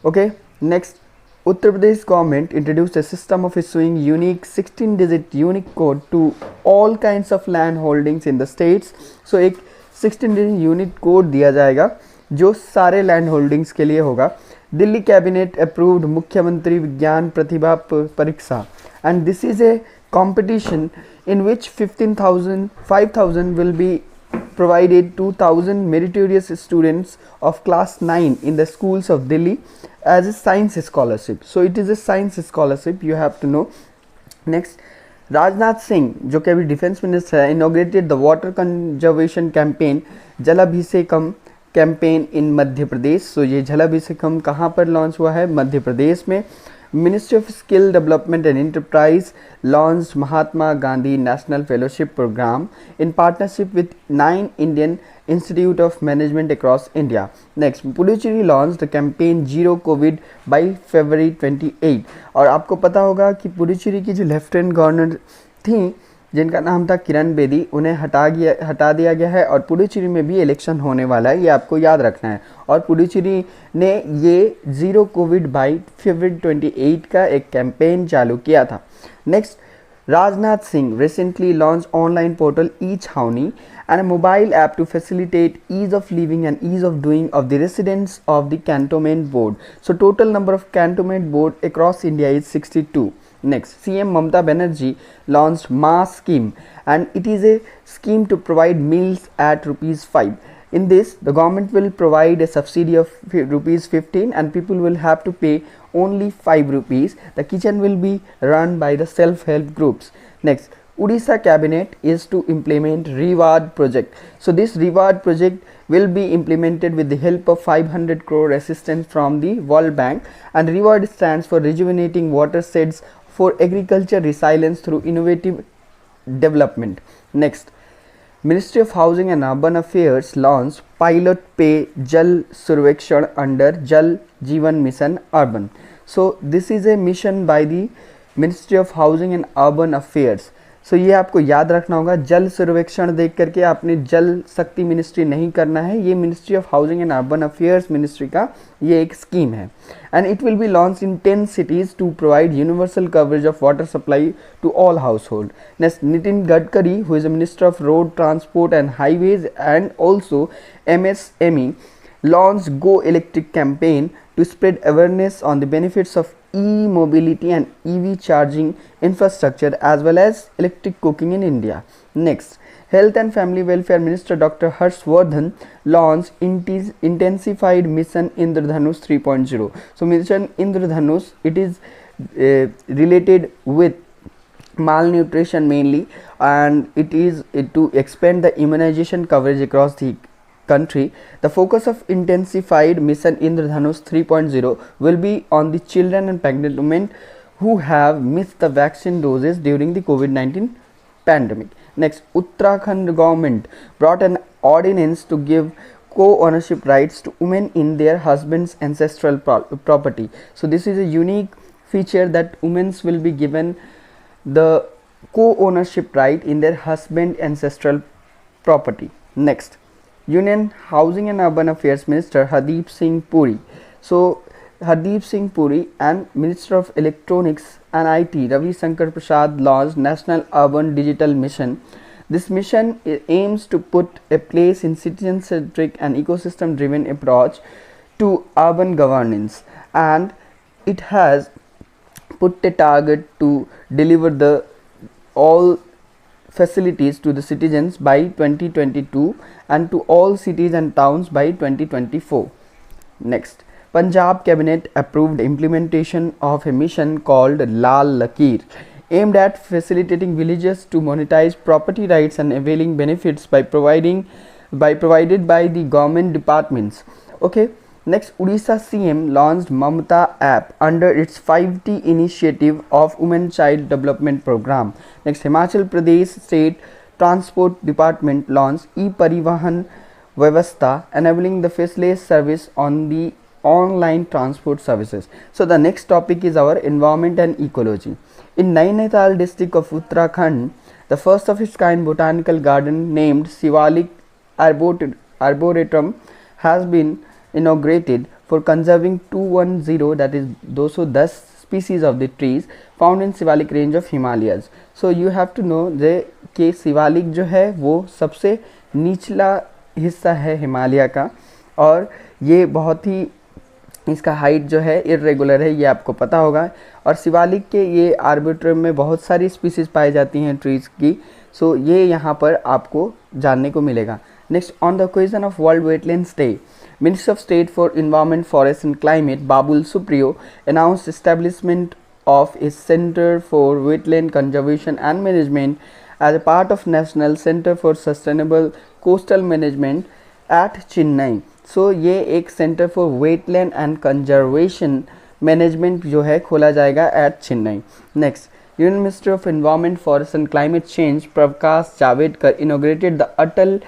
Okay, next, Uttar Pradesh government introduced a system of issuing unique 16-digit unique code to all kinds of land holdings in the states. So एक 16-digit unique code दिया जाएगा जो सारे land holdings के लिए होगा. Delhi cabinet approved मुख्यमंत्री विज्ञान प्रतिभा परीक्षा, and this is a competition in which 5,000 will be provided 2,000 meritorious students of class 9 in the schools of Delhi as a science scholarship. So it is a science scholarship, you have to know. Next, Rajnath Singh जो कि अभी defence minister है, inaugurated the water conservation campaign Jalabhishekam campaign in Madhya Pradesh. So ये जलाभिषेकम कहाँ पर launch हुआ है? मध्य प्रदेश में. Ministry of Skill Development and Enterprise launched Mahatma Gandhi National Fellowship Program in partnership with 9 Indian Institute of Management across India. Next, Puducherry launched the campaign Zero COVID by February 28. और आपको पता होगा कि पुडुचेरी की जो लेफ्टिनेंट गवर्नर थी जिनका नाम था किरण बेदी, उन्हें हटा दिया गया है और पुडुचेरी में भी इलेक्शन होने वाला है, ये आपको याद रखना है. और पुडुचेरी ने ये जीरो कोविड बाई फरवरी 28 का एक कैंपेन चालू किया था. Next, Rajnath Singh recently launched online portal eChhaoni and a mobile app to facilitate ease of living and ease of doing of the residents of the cantonment board. So total number of cantonment board across India is 62. Next, CM Mamata Banerjee launched MAS scheme, and it is a scheme to provide meals at ₹5. In this, the government will provide a subsidy of ₹15 and people will have to pay only ₹5. The kitchen will be run by the self-help groups. Next, Odisha cabinet is to implement reward project. So this reward project will be implemented with the help of 500 crore assistance from the World Bank, and reward stands for rejuvenating watersheds for agriculture resilience through innovative development. Next, Ministry of Housing and Urban Affairs launched Pilot Pay Jal Survekshan under Jal Jeevan Mission Urban. So this is a mission by the Ministry of Housing and Urban Affairs. So ये आपको याद रखना होगा, जल सर्वेक्षण देख करके आपने जल शक्ति मिनिस्ट्री नहीं करना है, ये ministry of housing and urban affairs ministry का ये एक स्कीम है. And it will be launch in 10 cities to provide universal coverage of water supply to all household. Next, Nitin Gadkari who is a minister of road transport and highways and also MSME launched Go Electric campaign to spread awareness on the benefits of e-mobility and EV charging infrastructure as well as electric cooking in India. Next, Health and Family Welfare Minister Dr. Harshvardhan launched intensified Mission Indradhanush 3.0. So Mission Indradhanush, it is related with malnutrition mainly, and it is to expand the immunization coverage across the country. The focus of intensified Mission Indradhanush 3.0 will be on the children and pregnant women who have missed the vaccine doses during the COVID-19 pandemic. Next, Uttarakhand government brought an ordinance to give co-ownership rights to women in their husband's ancestral property. So this is a unique feature that women will be given the co-ownership right in their husband ancestral property. Next, Union Housing and Urban Affairs Minister Hardeep Singh Puri. So Hardeep Singh Puri and Minister of Electronics and IT Ravi Shankar Prasad launched National Urban Digital Mission. This mission aims to put a place in citizen-centric and ecosystem-driven approach to urban governance, and it has put a target to deliver the all facilities to the citizens by 2022 and to all cities and towns by 2024. Next, Punjab cabinet approved implementation of a mission called Lal Lakir, aimed at facilitating villagers to monetize property rights and availing benefits provided by the government departments. Okay. Next, Odisha CM launched Mamata app under its 5T initiative of Women Child Development Program. Next, Himachal Pradesh State Transport Department launched e-Parivahan Vyavastha, enabling the faceless service on the online transport services. So the next topic is our environment and ecology. In Nainital district of Uttarakhand, the first of its kind botanical garden named Shivalik Arboretum has been inaugurated for conserving 210, that is 210 species of the trees found in Shivalik range of Himalayas. So you have to know कि शिवालिक जो है वो सबसे निचला हिस्सा है हिमालय का, और ये बहुत ही इसका हाइट जो है इरेगुलर है, ये आपको पता होगा। और शिवालिक के ये आर्बिट्रम में बहुत सारी स्पीसीज पाई जाती हैं ट्रीज़ की। सो ये यहाँ पर आपको जानने को मिलेगा। Next, on the question of world wetlands day, Minister of State for Environment, Forest and Climate Babul Supriyo announced establishment of a Center for Wetland Conservation and Management as a part of National Center for Sustainable Coastal Management at Chennai. So ये एक Center for Wetland and Conservation Management जो है खोला जाएगा at Chennai. Next, Union Minister of Environment, Forest and Climate Change Prakash Javadekar inaugurated the Atal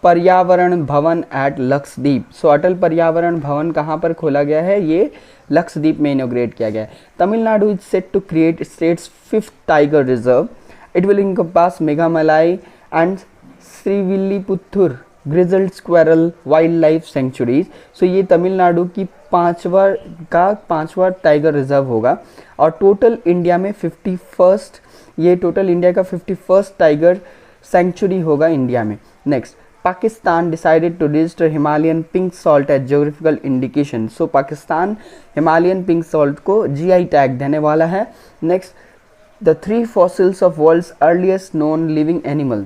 पर्यावरण भवन eight Lakshadweep. सो अटल पर्यावरण भवन कहाँ पर खोला गया है? ये लक्षद्वीप में इनोग्रेट किया गया है। Tamil Nadu is set to create state's 5th tiger reserve. It will encompass Meghamalai and Srivilliputhur grizzled squirrel wildlife sanctuaries. So ये तमिलनाडु की पांचवा टाइगर रिजर्व होगा, और टोटल इंडिया में 51st, ये टोटल इंडिया का 51st टाइगर सेंचुरी होगा इंडिया में। Next, Pakistan decided to register Himalayan pink salt as geographical indication. So Pakistan Himalayan pink salt को GI टैग देने वाला है। Next, the 3 fossils of world's earliest known living animal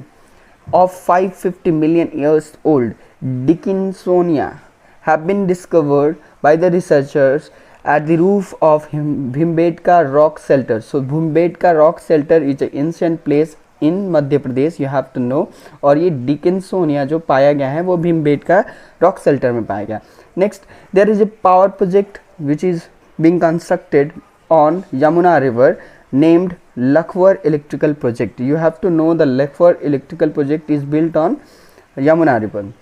of 550 million years old, Dickinsonia, have been discovered by the researchers at the roof of Bhimbetka Rock Shelter. So Bhimbetka Rock Shelter is an ancient place in Madhya Pradesh, you have to know. और ये डिकिंसोनिया जो पाया गया है वो Bhimbetka rock shelter में पाया गया। Next, there is a power project which is being constructed on Yamuna river named Lakhwar electrical project. You have to know the Lakhwar electrical project is built on Yamuna river.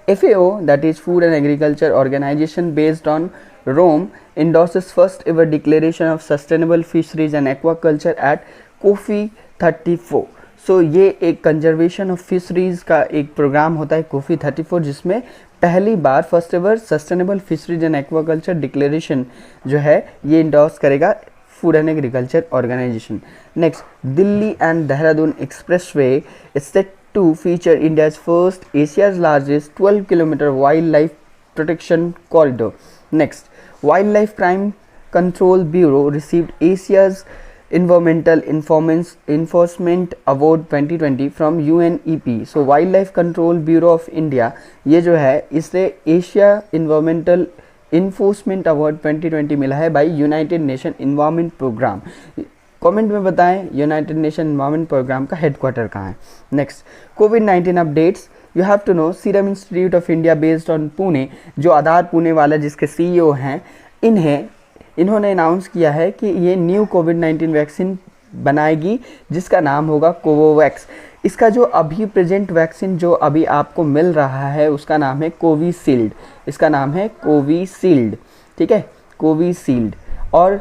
FAO, that is Food and Agriculture Organization based on Rome, endorses first ever declaration of sustainable fisheries and aquaculture at coffee 34। सो ये एक conservation of fisheries का एक programme होता है coffee 34, जिसमें पहली बार first ever sustainable fisheries and aquaculture declaration जो है ये इंडोर्स करेगा food and agriculture organisation. Next, Delhi and Dehradun expressway is set to feature India's first Asia's largest 12 kilometre wildlife protection corridor. Next, wildlife crime control bureau received Asia's Environmental Enforcement Award 2020 from UNEP। So wildlife control bureau of India ये जो है इसे Asia environmental enforcement award 2020 मिला है by United Nation environment program. Comment में बताएं United Nation environment program का headquarter कहाँ है। नेक्स्ट, कोविड-19 updates. You have to know Serum institute of India based on Pune, जो आधार पुणे वाला जिसके CEO हैं, इन्होंने अनाउंस किया है कि ये न्यू कोविड-19 वैक्सीन बनाएगी जिसका नाम होगा कोवोवैक्स। इसका जो अभी प्रेजेंट वैक्सीन जो अभी आपको मिल रहा है उसका नाम है कोविशील्ड। इसका नाम है कोविशील्ड, ठीक है, कोविशील्ड। और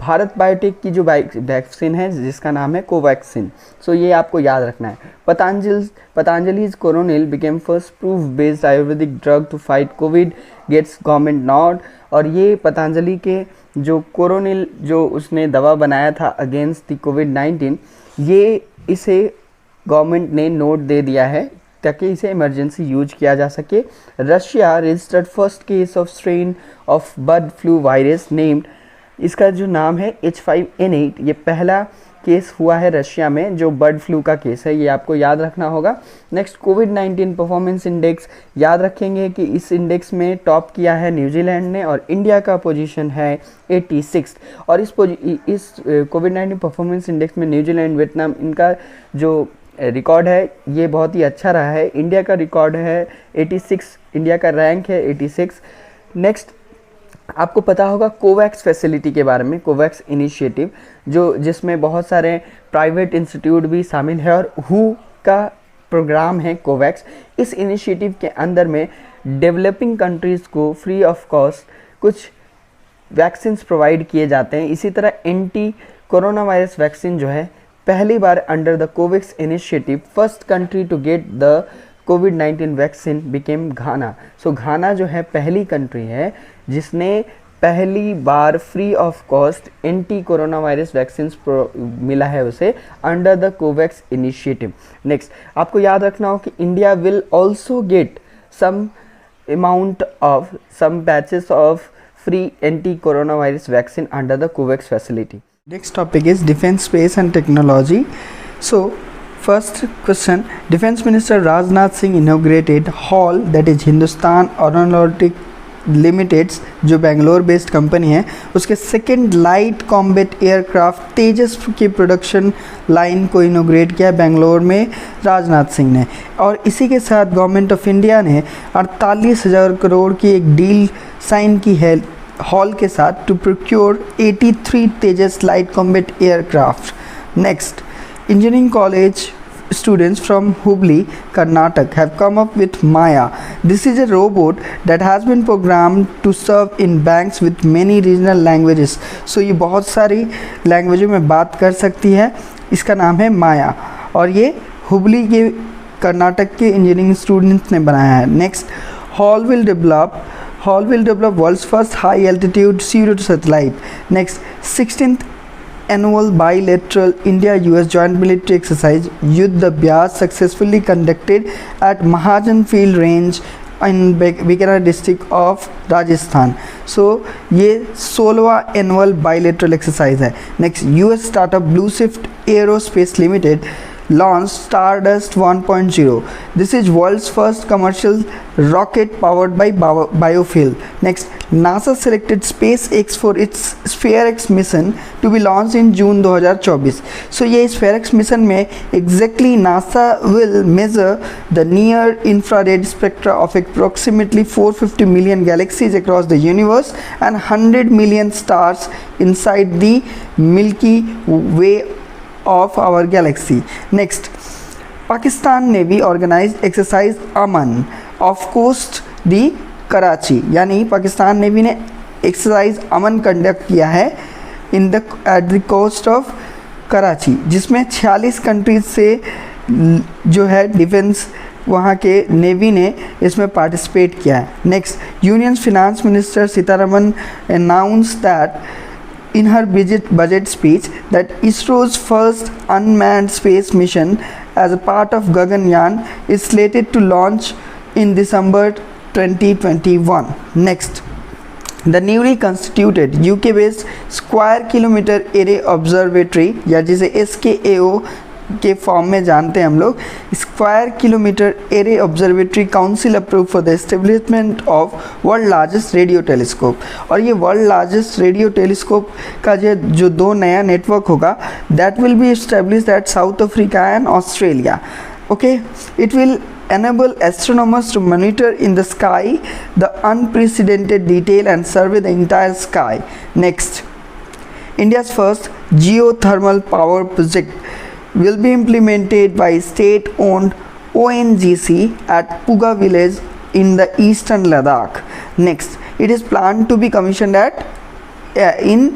भारत बायोटेक की जो वैक्सीन है जिसका नाम है कोवैक्सीन। सो ये आपको याद रखना है। Patanjali's Coronil became first proof based ayurvedic drug to fight covid gets government nod. और ये पतंजलि के जो कोरोनिल जो उसने दवा बनाया था अगेंस्ट द कोविड-19, ये इसे गवर्नमेंट ने नोट दे दिया है ताकि इसे इमरजेंसी यूज किया जा सके। Russia registered first case of strain of bird flu virus named इसका जो नाम है H5N8, ये पहला केस हुआ है रशिया में जो बर्ड फ्लू का केस है, ये आपको याद रखना होगा। नेक्स्ट कोविड-19 परफॉर्मेंस इंडेक्स, याद रखेंगे कि इस इंडेक्स में टॉप किया है न्यूजीलैंड ने और इंडिया का पोजीशन है 86। और इस कोविड-19 परफॉर्मेंस इंडेक्स में न्यूजीलैंड, वियतनाम, इनका जो रिकॉर्ड है ये बहुत ही अच्छा रहा है। इंडिया का रिकॉर्ड है 86, इंडिया का रैंक है 86। नेक्स्ट आपको पता होगा कोवैक्स फैसिलिटी के बारे में, कोवैक्स इनिशिएटिव जिसमें बहुत सारे प्राइवेट इंस्टीट्यूट भी शामिल है और हु का प्रोग्राम है कोवैक्स। इस इनिशिएटिव के अंदर में डेवलपिंग कंट्रीज़ को फ्री ऑफ कॉस्ट कुछ वैक्सीन्स प्रोवाइड किए जाते हैं। इसी तरह एंटी कोरोना वायरस वैक्सीन जो है पहली बार under the COVAX initiative, first country to get the कोविड-19 vaccine became Ghana. So Ghana जो है पहली कंट्री है जिसने पहली बार free of cost anti corona virus vaccine मिला है उसे under the COVAX initiative. Next आपको याद रखना हो कि India will also get some amount of some batches of free anti-coronavirus vaccine under the COVAX facility. Next topic is defense, space and technology. So first question, Defense Minister Rajnath Singh inaugurated HAL, that is Hindustan Aeronautic limiteds जो Bangalore based company है उसके second light combat aircraft तेजस की production line को इनोग्रेट किया बेंगलोर में राजनाथ सिंह ने। और इसी के साथ गवर्नमेंट ऑफ इंडिया ने 48,000 करोड़ की एक डील साइन की है हॉल के साथ to procure 83 Tejas light combat aircraft. Next, engineering college students from Hubli, Karnataka have come up with Maya. This is a robot that has been programmed to serve in banks with many regional languages. So ये बहुत सारी लैंग्वेजों में बात कर सकती है। इसका नाम है माया और ये हुबली के कर्नाटक के इंजीनियरिंग स्टूडेंट्स ने बनाया है। Next, HAL will develop world's first high altitude pseudo satellite. Next, 16th annual bilateral India-US joint military exercise Yuddh Abhyas successfully conducted at Mahajan Field Range in Bikaner district of Rajasthan. So ये 16वां annual bilateral exercise है। Next, US startup Blue Shift Aerospace Limited launched Stardust 1.0. This is world's first commercial rocket powered by biofuel. Next, NASA selected SpaceX for its SpareX mission to be launched in June 2024. So ये SpareX mission में exactly NASA will measure the near infrared spectra of approximately 450 million galaxies across the universe and 100 million stars inside the Milky Way of our galaxy. Next, Pakistan Navy organized exercise Aman off coast the Karachi, यानी Pakistan navy ने exercise Aman conduct किया है at the coast of Karachi, जिसमें 46 countries से जो है defence वहाँ के नेवी ने इसमें पार्टिसिपेट किया है। Next, union finance minister Sitharaman announce that in her budget speech that ISRO's first unmanned space mission as a part of Gaganyaan is slated to launch in December 2021. Next, the newly constituted UK-based Square Kilometre Array Observatory या जिसे SKAO के form में जानते हैं हम लोग, square kilometre array observatory council approve for the establishment of world largest radio telescope. और ये वर्ल्ड लार्जेस्ट रेडियो टेलीस्कोप का जो दो नया नेटवर्क होगा that will be established at South Africa and Australia. Okay, it will enable astronomers to monitor in the sky the unprecedented detail and survey the entire sky. Next, India's first geothermal power project will be implemented by state-owned ONGC at Puga village in the eastern Ladakh. Next, it is planned to be commissioned in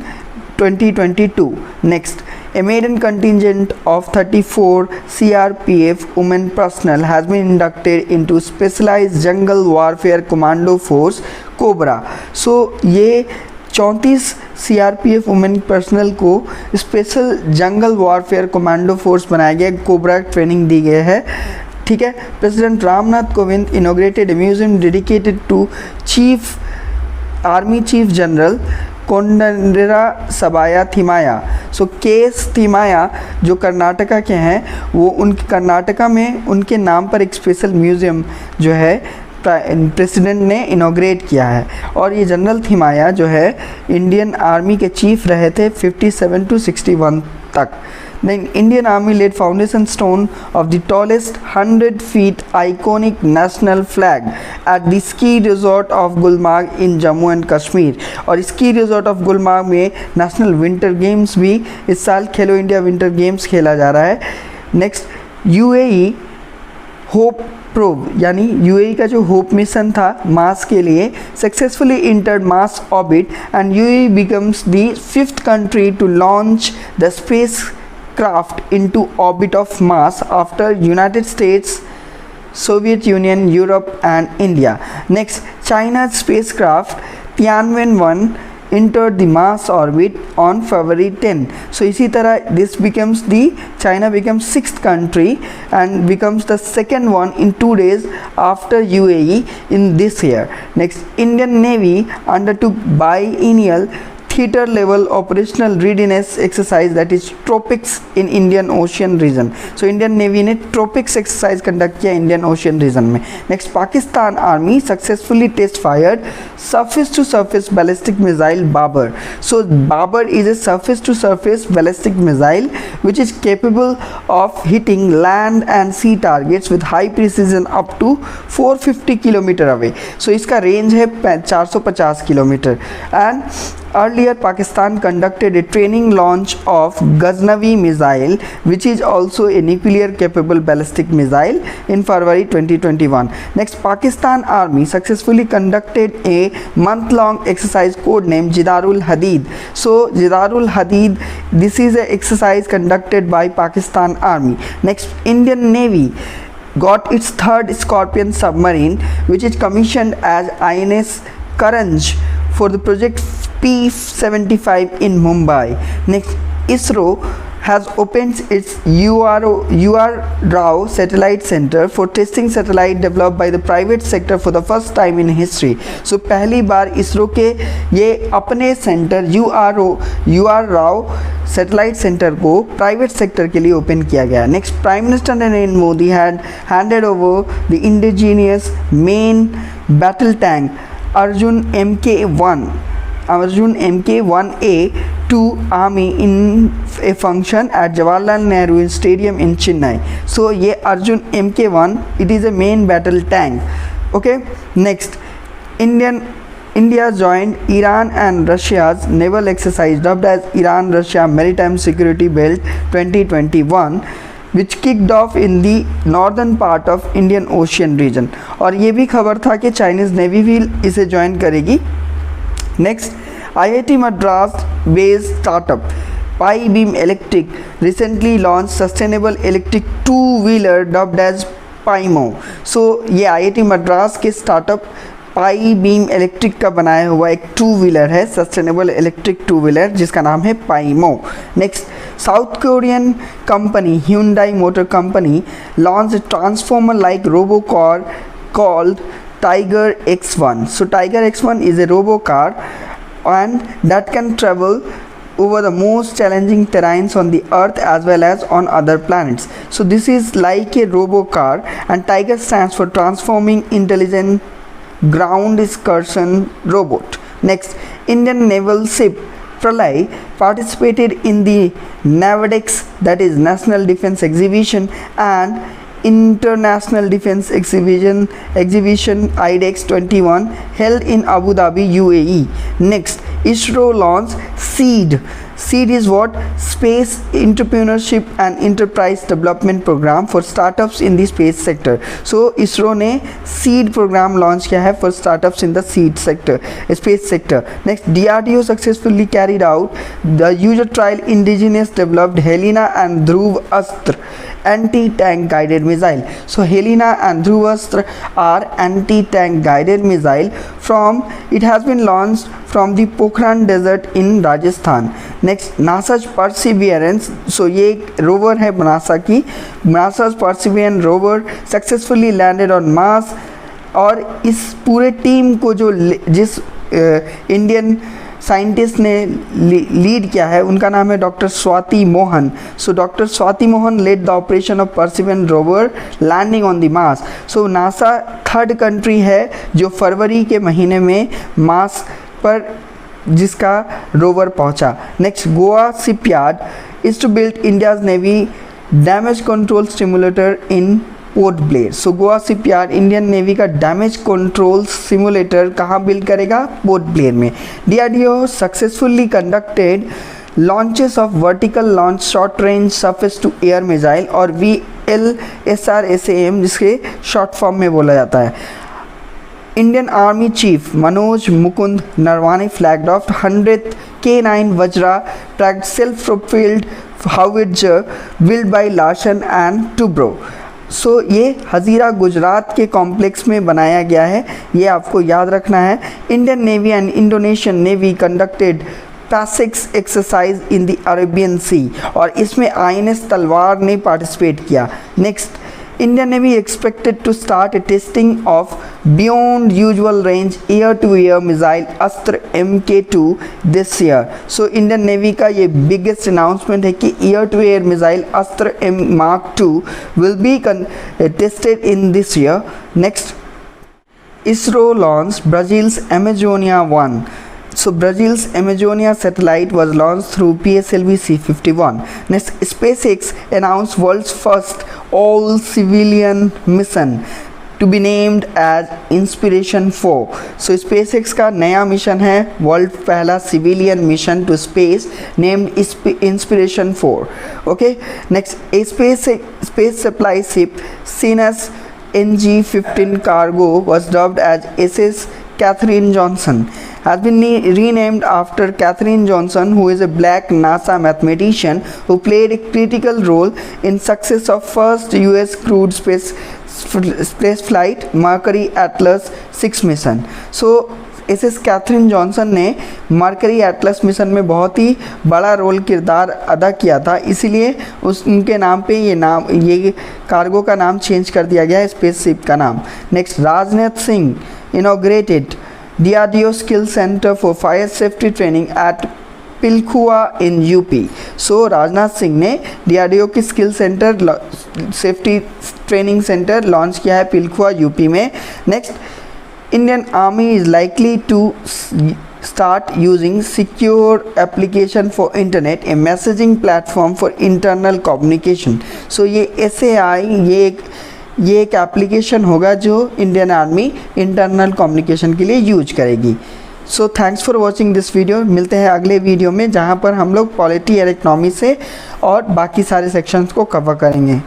2022. Next, a maiden contingent of 34 CRPF women personnel has been inducted into Specialized Jungle Warfare Commando Force Cobra. So ये 34 CRPF women personnel को special jungle warfare commando force बनाया गया, COBRA training दी गई है। ठीक है, president Ramnath Kovind inaugurated a museum dedicated to army chief general Kodandera Subayya Thimayya. So case थिमाया जो कर्नाटका के हैं, वो उनके कर्नाटका में उनके नाम पर एक स्पेशल म्यूज़ियम जो है प्रेसिडेंट ने इनॉग्रेट किया है। और ये जनरल थिमाया जो है इंडियन आर्मी के चीफ रहे थे 57 to 61 तक। Then Indian Army laid foundation stone of the tallest 100 feet iconic national flag at the ski resort of Gulmarg in Jammu and Kashmir। और स्की रिजॉर्ट ऑफ गुलमार्ग में national winter games भी इस साल खेलो India winter games खेला जा रहा है। Next UAE hope probe, यानी यूएई का जो होप मिशन था मार्स के लिए, successfully entered Mars orbit and UAE becomes the 5th country to launch the space craft into orbit of Mars after United States, Soviet Union, Europe and India। Next, China's spacecraft Tianwen-1 entered the Mars orbit on February 10। So इसी तरह this becomes the China becomes 6th country and becomes the second one in 2 days after UAE in this year। Next, Indian Navy undertook biennial theater level operational readiness exercise, that is tropics in Indian Ocean region। So Indian Navy ने tropics exercise conduct किया Indian Ocean region में। Next, Pakistan Army successfully test fired surface to surface ballistic missile Babar। So Babar is a surface to surface ballistic missile which is capable of hitting land and sea targets with high precision up to 450 kilometre away। So इसका range है 450 kilometre. And earlier Pakistan conducted a training launch of Ghaznavi missile, which is also a nuclear capable ballistic missile, in February 2021। Next, Pakistan Army successfully conducted a month-long exercise codenamed Jidarul Hadid। So Jidarul Hadid, this is an exercise conducted by Pakistan Army। Next, Indian Navy got its 3rd Scorpion submarine, which is commissioned as INS Karanj for the project P75 in Mumbai। Next, ISRO has opened its UR Rao Satellite Center for testing satellite developed by the private sector for the first time in history। So पहली बार इसरो के ये अपने centre UR Rao satellite centre को private sector के लिए open किया गया। Next, prime minister Narendra Modi had handed over the indigenous main battle tank Arjun MK1A to Army in a function at Jawaharlal Nehru Stadium in Chennai। So ये Arjun MK1, it is a main battle tank। Okay, next, India joined Iran and Russia's naval exercise dubbed as Iran-Russia Maritime Security Belt 2021, which kicked off in the northern part of Indian Ocean region। और ये भी खबर था कि Chinese navy भी इसे join करेगी। Next, IIT Madras based startup Pi Beam Electric recently launched sustainable electric two-wheeler dubbed as Paimo। So ये IIT Madras के स्टार्टअप पाई बीम इलेक्ट्रिक का बनाया हुआ एक टू व्हीलर है, सस्टेनेबल इलेक्ट्रिक टू व्हीलर, जिसका नाम है Pimo. Next, South Korean company Hyundai Motor Company launched a transformer like robo car called Tiger X1। So Tiger X1 is a robo car and that can travel over the most challenging terrains on the earth as well as on other planets। So this is like a robo car, and Tiger stands for transforming intelligent ground excursion robot। Next, Indian naval ship Pralay participated in the NAVDEX, that is National Defense Exhibition, and International Defense Exhibition IDEX 21 held in Abu Dhabi, UAE। Next, ISRO launched SEED। SEED is what? Space Entrepreneurship and Enterprise Development Program for startups in the space sector। So ISRO ने SEED program launch किया है for startups in the seed sector, space sector। Next, DRDO successfully carried out the user trial indigenous developed Helena and Dhruv Astra anti-tank guided missile। So Helena and Dhruv Astra are anti-tank guided missile it has been launched from the Pokhran desert in Rajasthan। Next, NASA's Perseverance। So ये एक rover है NASA की, NASA's Perseverance rover successfully landed on Mars। और इस पूरे team को जिस Indian scientist ने लीड किया है उनका नाम है doctor Swati Mohan. So doctor Swati Mohan led the operation of Perseverance rover landing on the Mars. So NASA third country है जो फरवरी के महीने में मार्स पर जिसका रोवर पहुंचा. Next, Goa shipyard is to build India's navy damage control simulator in Port Blair. So Goa shipyard Indian navy का damage control simulator कहाँ बिल्ड करेगा? पोर्ट ब्लेयर में. DRDO successfully conducted launches of vertical launch short range surface to air missile और VLSRSAM जिसके short form में बोला जाता है. Indian army chief Manoj Mukund Naravane flagged off 100th K9 Vajra tracked self propelled हाउविट्जर build by Larsen and Toubro. So ये हज़ीरा गुजरात के complex में बनाया गया है, ये आपको याद रखना है. Indian navy and Indonesian navy conducted PASSEX exercise in the Arabian sea और इसमें INS तलवार ने पार्टिसिपेट किया. Next, Indian Navy expected to start a testing of beyond usual range air-to-air missile Astra Mk2 this year. So Indian Navy का ये biggest announcement है कि air-to-air missile Astra M Mark 2 will be tested in this year. Next, ISRO launched Brazil's Amazonia 1. So Brazil's Amazonia satellite was launched through PSLV C-51. Next, SpaceX announced world's first all-civilian mission to be named as Inspiration 4. So SpaceX का नया mission है, world पहला civilian mission to space named Inspiration 4. Okay. Next, a space supply ship seen as NG-15 cargo was dubbed as SS Katherine Johnson. Has been renamed after Katherine Johnson, who is a black NASA mathematician who played a critical role in success of first US crewed space flight Mercury Atlas 6 mission. So SS Katherine Johnson ने Mercury Atlas mission में बहुत ही बड़ा role किरदार अदा किया था, इसीलिए उनके नाम पे ये कार्गो का नाम चेंज कर दिया गया है, स्पेसशिप का नाम. Next, Rajnath Singh inaugurated DRDO Skill Center for Fire Safety Training at Pilkhua in UP. So Rajnath Singh ने DRDO की skill centre safety training centre launch किया है पिलखुआ यूपी में. Next, Indian army is likely to start using secure application for internet, a messaging platform for internal communication. So ये SAI ये एक application होगा जो इंडियन आर्मी इंटरनल कम्युनिकेशन के लिए यूज करेगी. So thanks for watching this video. मिलते हैं अगले वीडियो में जहाँ पर हम लोग पॉलिटी और इकोनॉमी से और बाकी सारे सेक्शंस को कवर करेंगे.